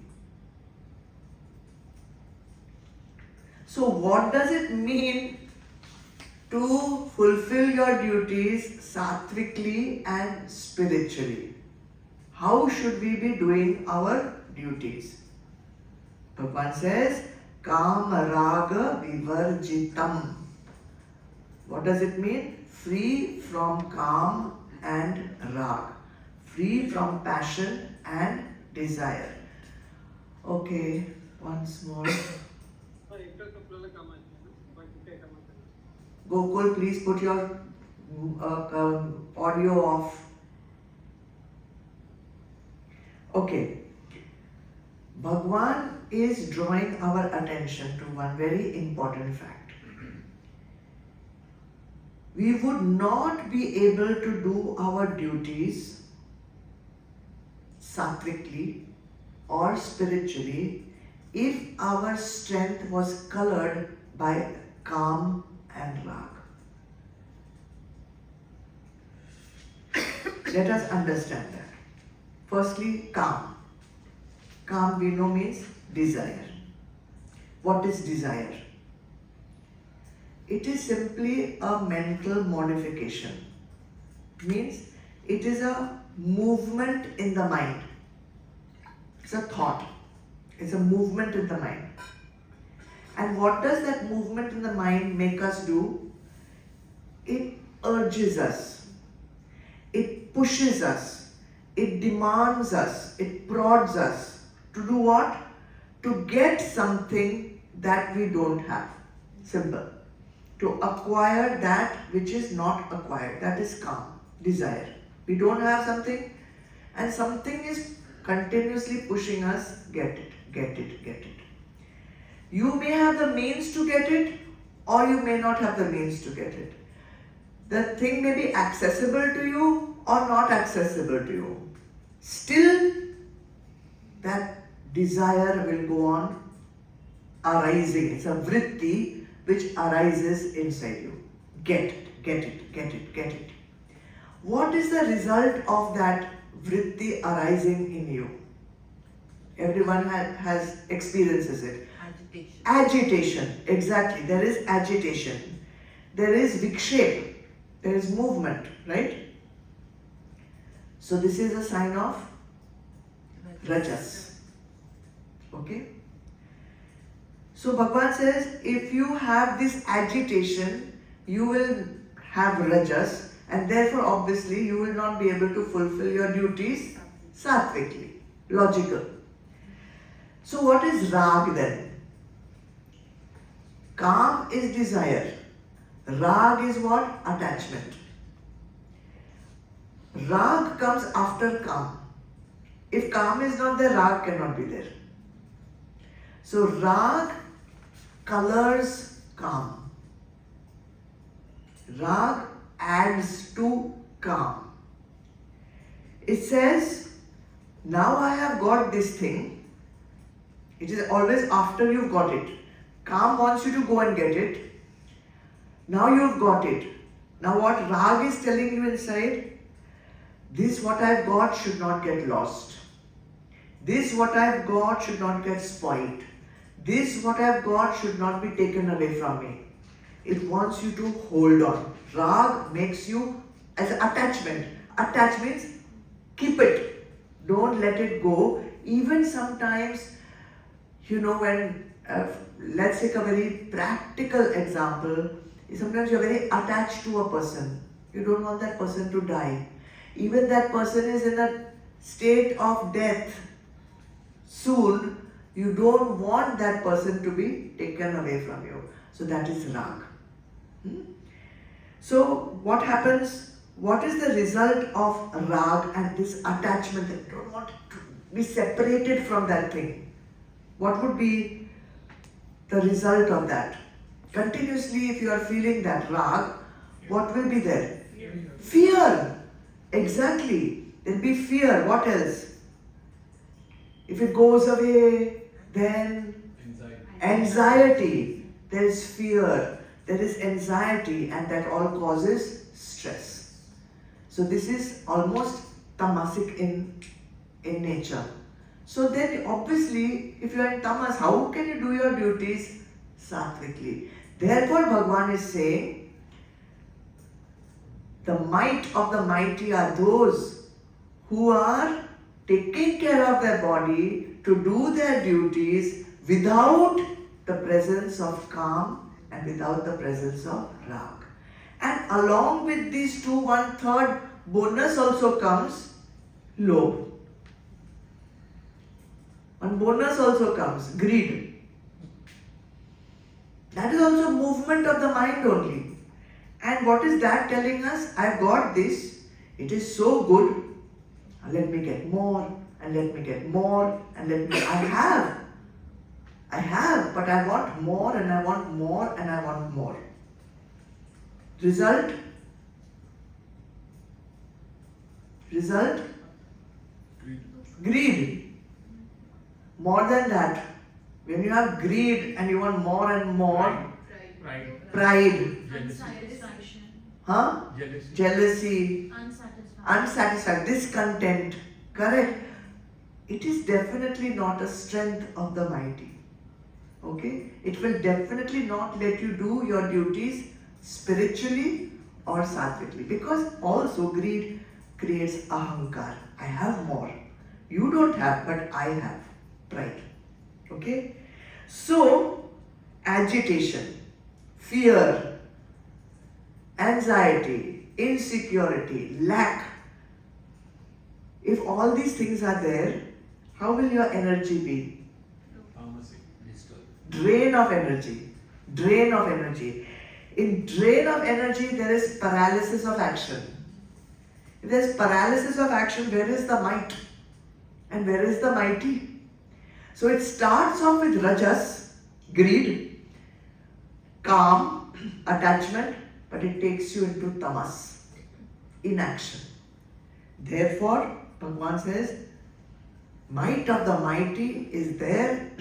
So what does it mean to fulfill your duties sattvically and spiritually? How should we be doing our duties? Bhagwan says, Kama Raga Vivarjitam. What does it mean? Free from Kam and Rag. Free from passion and desire. Okay, once more. Gokul, please put your audio off. Okay. Bhagwan is drawing our attention to one very important fact. We would not be able to do our duties sattvically or spiritually if our strength was colored by Kam and Rag. Let us understand that. Firstly, Kam. Kam we know means desire. What is desire? It is simply a mental modification. Means it is a movement in the mind. It's a thought. It's a movement in the mind. And what does that movement in the mind make us do? It urges us. It pushes us. It demands us. It prods us. To do what? To get something that we don't have. Simple. To acquire that which is not acquired. That is Kam, desire. We don't have something and something is continuously pushing us, get it, get it, get it. You may have the means to get it or you may not have the means to get it. The thing may be accessible to you or not accessible to you. Still, that desire will go on arising. It's a vritti which arises inside you. Get it, get it, get it, get it. What is the result of that vritti arising in you? Everyone has experiences it. Agitation. Agitation, exactly. There is agitation. there is vikshep, there is movement, right? So this is a sign of rajas. Okay? So Bhagwan says, if you have this agitation, you will have rajas, and therefore obviously you will not be able to fulfill your duties sattvically. Logical. So what is rag then? Kam is desire. Rag is what? Attachment. Rag comes after kam. If kam is not there, rag cannot be there. So rag colors kam. Rag adds to kam. It says, now I have got this thing. It is always after you've got it. Kam wants you to go and get it. Now you've got it. Now what rag is telling you inside? This what I've got should not get lost. This what I've got should not get spoiled. This what I've got should not be taken away from me. It wants you to hold on. Rag makes you as attachment. Attach means keep it. Don't let it go. Even sometimes, when, let's take a very practical example. Sometimes you're very attached to a person. You don't want that person to die. Even that person is in a state of death soon. You don't want that person to be taken away from you. So that is rag. So what happens? What is the result of rag and this attachment that you don't want to be separated from that thing? What would be the result of that? Continuously, if you are feeling that rag, what will be there? Fear. Exactly. There will be fear. What else? If it goes away, then anxiety. There is fear. There is anxiety, and that all causes stress. So this is almost tamasic in nature. So then obviously, if you are in tamas, how can you do your duties sattvically? Therefore, Bhagwan is saying, the might of the mighty are those who are taking care of their body to do their duties without the presence of calm and without the presence of rag. And along with these two, 1/3 bonus also comes lobh. One bonus also comes greed. That is also movement of the mind only. And what is that telling us? I've got this. It is so good. Let me get more and let me get more and let me. I have, but I want more and I want more and I want more. Result? Greed. More than that. When you have greed and you want more and more, pride. Unsatisfaction. Jealousy. Unsatisfied. Discontent. Correct. It is definitely not a strength of the mighty. Okay? It will definitely not let you do your duties spiritually or sattvically. Because also greed creates ahankar. I have more. You don't have, but I have. Pride. Okay? So, agitation, fear, anxiety, insecurity, lack. If all these things are there, how will your energy be? Drain of energy. Drain of energy. In drain of energy, there is paralysis of action. If there is paralysis of action, where is the might? And where is the mighty? So it starts off with rajas, greed, calm, attachment, but it takes you into tamas, inaction. Therefore, Bhagwan says, might of the mighty is there,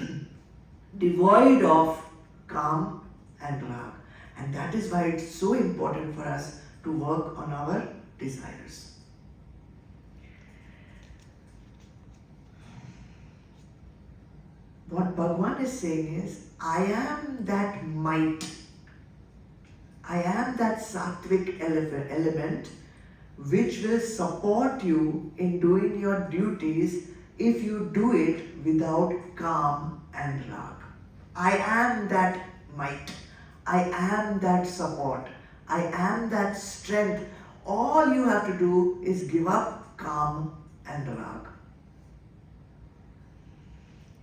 devoid of calm and rag. And that is why it's so important for us to work on our desires. What Bhagwan is saying is, I am that might. I am that sattvic element which will support you in doing your duties if you do it without calm and rag. I am that might. I am that support. I am that strength. All you have to do is give up calm and rag.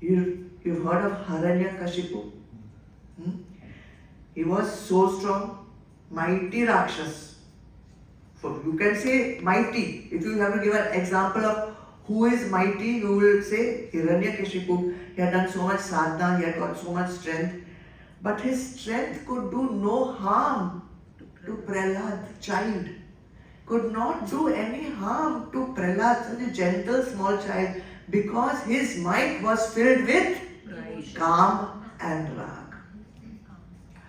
You've heard of Hiranyakashipu? He was so strong, mighty Rakshas. So you can say mighty. If you have to give an example of who is mighty, you will say Hiranyakashipu. He had done so much sadhana, he had got so much strength. But his strength could do no harm to Prahlad, child. Could not do any harm to Prahlad, such a gentle small child, because his might was filled with Right. calm and rag.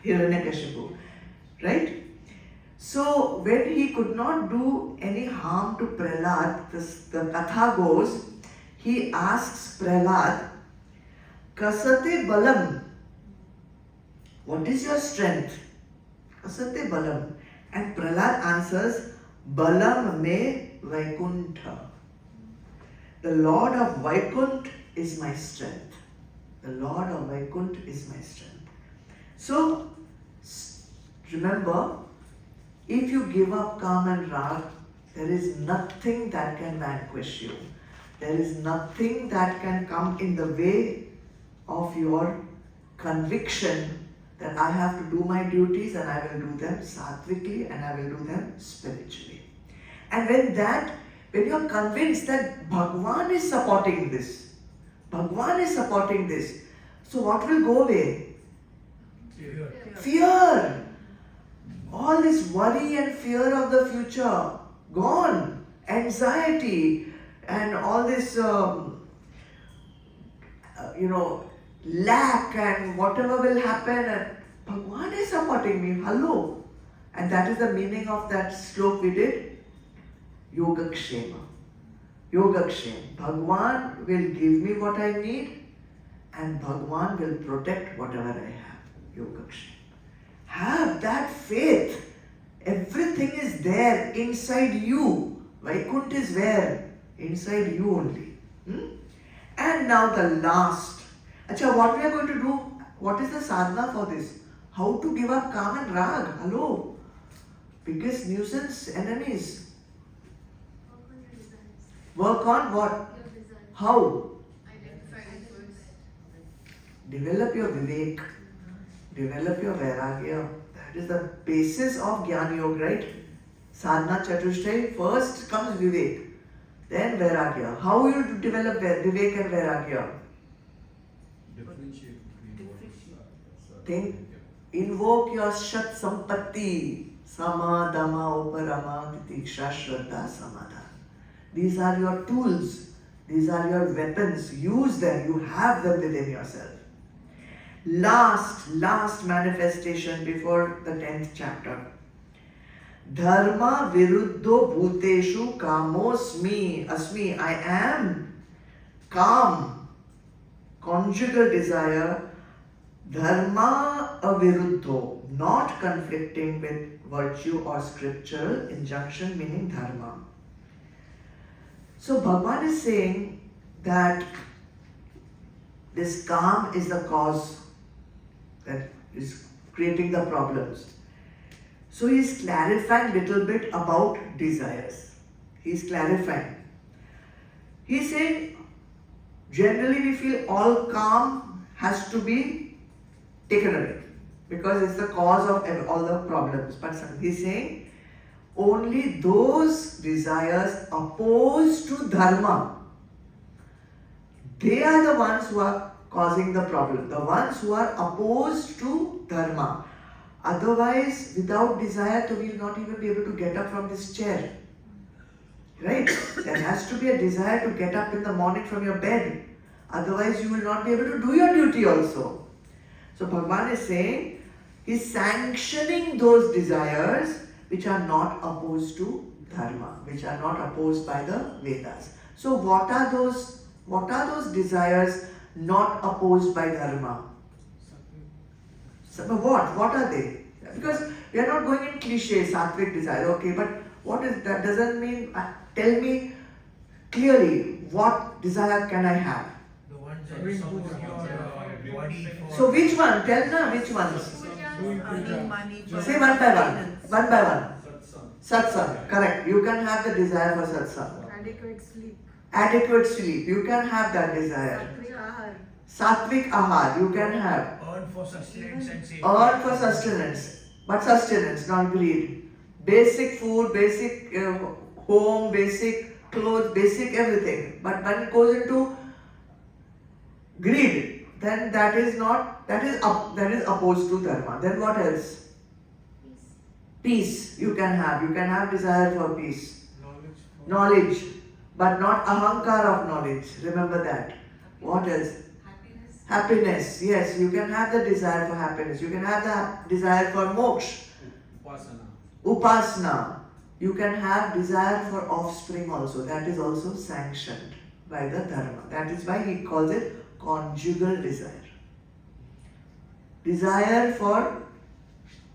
Hiranyakashipu, right? So when he could not do any harm to Prahlad, the katha goes, he asks Prahlad, Kasate balam, what is your strength? Kasate balam. And Prahlad answers, Balam me Vaikuntha. The Lord of Vaikunt is my strength. The Lord of Vaikunt is my strength. So, remember, if you give up calm and rag, there is nothing that can vanquish you. There is nothing that can come in the way of your conviction that I have to do my duties and I will do them sattvically and I will do them spiritually. And when you are convinced that Bhagwan is supporting this, so what will go away? Fear. Fear. All this worry and fear of the future, gone. Anxiety and all this, lack and whatever will happen. And Bhagwan is supporting me. Hello. And that is the meaning of that slok we did. Yogakshema. Yogakshema. Bhagwan will give me what I need and Bhagwan will protect whatever I have. Yogakshema. Have that faith. Everything is there inside you. Vaikunt is where? Inside you only. And now the last. Acha, what we are going to do? What is the sadhana for this? How to give up calm and rag? Hello. Biggest nuisance enemies. Work on what? How? Develop your vivek. Develop your vairagya. That is the basis of Gyan Yoga, right? Sadhana Chatushtay, first comes vivek, then vairagya. How you develop vivek and vairagya? Differentiate between what is Think, invoke your Shat Sampatti, Sama, Dhamma, Uparama, Titiksha, Shraddha, Samadhan. These are your tools. These are your weapons. Use them. You have them within yourself. Last manifestation before the 10th chapter. Dharma viruddho bhuteshu kamosmi asmi. I am calm. Conjugal desire. Dharma aviruddho. Not conflicting with virtue or scriptural injunction, meaning dharma. So Bhagwan is saying that this calm is the cause that is creating the problems. So he is clarifying little bit about desires. He is clarifying. He is saying generally we feel all calm has to be taken away because it's the cause of all the problems. But he is saying only those desires opposed to dharma, they are the ones who are causing the problem. The ones who are opposed to dharma. Otherwise, without desire, we will not even be able to get up from this chair. Right? There has to be a desire to get up in the morning from your bed. Otherwise, you will not be able to do your duty also. So Bhagwan is saying, he's sanctioning those desires which are not opposed to dharma, which are not opposed by the Vedas. So what are those desires not opposed by dharma? So what are they? Because We are not going in cliche, sattvic desire, okay, but what is that? Doesn't mean, tell me clearly, what desire can I have? The ones that support your body for... So which one? Tell me which ones? Earning money for Say one by one. maintenance. One by one. Satsang. Satsang, correct. You can have the desire for satsang. Adequate sleep. Adequate sleep, you can have that desire. Sattvic ahar, you can have. Earn for sustenance and safety. Earn for sustenance, but sustenance, not greed. Basic food, basic home, basic clothes, basic everything. But when it goes into greed, then that is opposed to dharma. Then what else? Peace you can have. You can have desire for peace. Knowledge, but not ahankar of knowledge. Remember that. What else? Happiness. Yes, you can have the desire for happiness. You can have the desire for moksha. Upasana. Upasana. You can have desire for offspring also. That is also sanctioned by the dharma. That is why he calls it conjugal desire. Desire for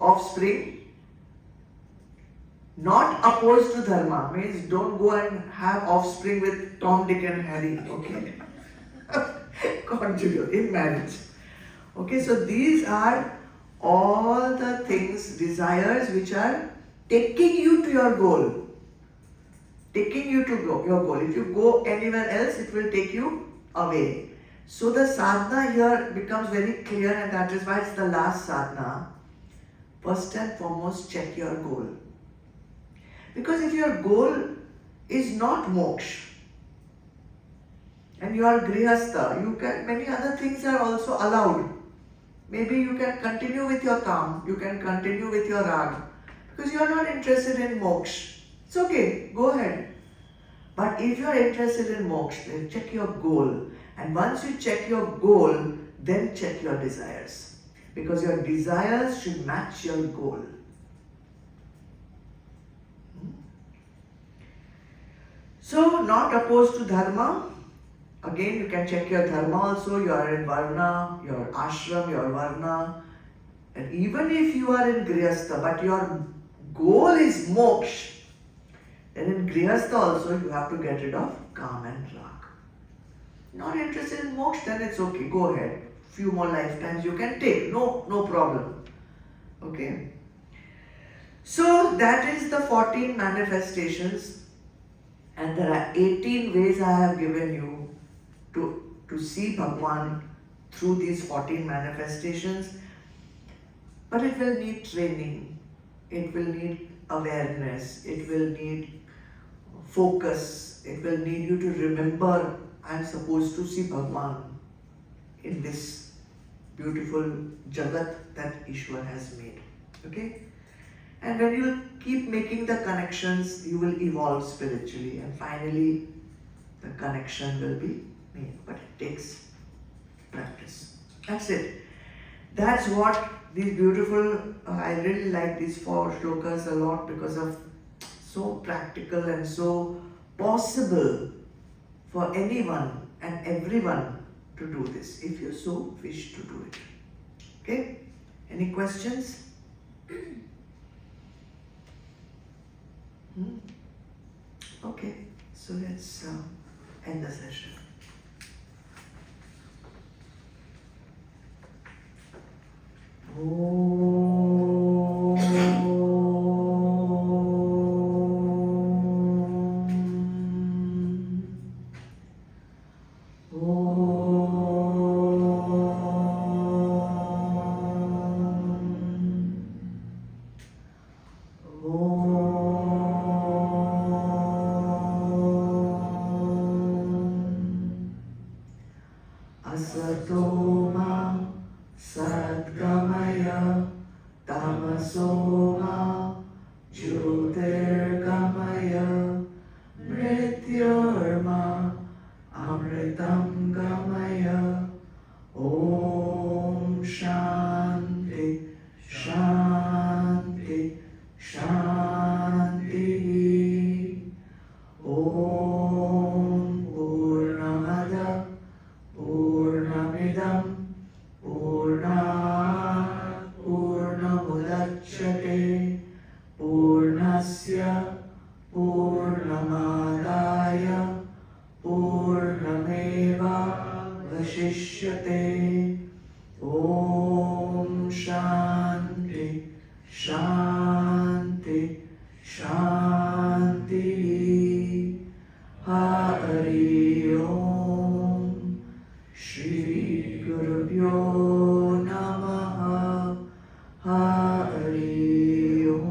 offspring, not opposed to dharma, means don't go and have offspring with Tom, Dick and Harry, okay? Conjugal, in marriage. Okay, so these are all the things, desires which are taking you to your goal. Taking you to your goal. If you go anywhere else, it will take you away. So the sadhana here becomes very clear, and that is why it's the last sadhana. First and foremost, check your goal. Because if your goal is not moksha, and you are grihastha, you can, many other things are also allowed. Maybe you can continue with your kam, you can continue with your rag, because you are not interested in moksha. It's okay, go ahead. But if you are interested in moksha, then check your goal. And once you check your goal, then check your desires. Because your desires should match your goal. So, not opposed to dharma. Again, you can check your dharma also. You are in varna, your ashram, your varna. And even if you are in grihastha, but your goal is moksha, then in grihastha also you have to get rid of kam and rag. Not interested in moksha, then it's okay, go ahead. Few more lifetimes you can take, no problem. Okay. So that is the 14 manifestations, and there are 18 ways I have given you to see Bhagwan through these 14 manifestations. But it will need training, it will need awareness, it will need focus, it will need you to remember I am supposed to see Bhagwan in this beautiful Jagat that Ishwar has made. Okay? And when you keep making the connections, you will evolve spiritually, and finally the connection will be made. But it takes practice. That's it. That's what these beautiful, I really like these 4 shlokas a lot because of so practical and so possible for anyone and everyone to do this, if you so wish to do it. Okay? Any questions? Okay, so let's end the session. Asato ma sadgamaya पूर्णस्य पूर्णमादाय पूर्णमेवावशिष्यते। ॐ शान्ति शान्ति शान्तिः। हरि ओम। श्री गुरुभ्यो नमः। हरि ओम।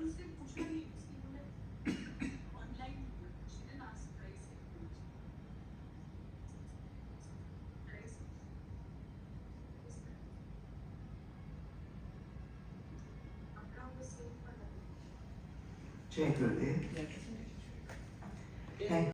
उससे पूछा नहीं उसकी बोले online she didn't ask price price अपना वो सेव कर जय गुरुदेव। Yeah.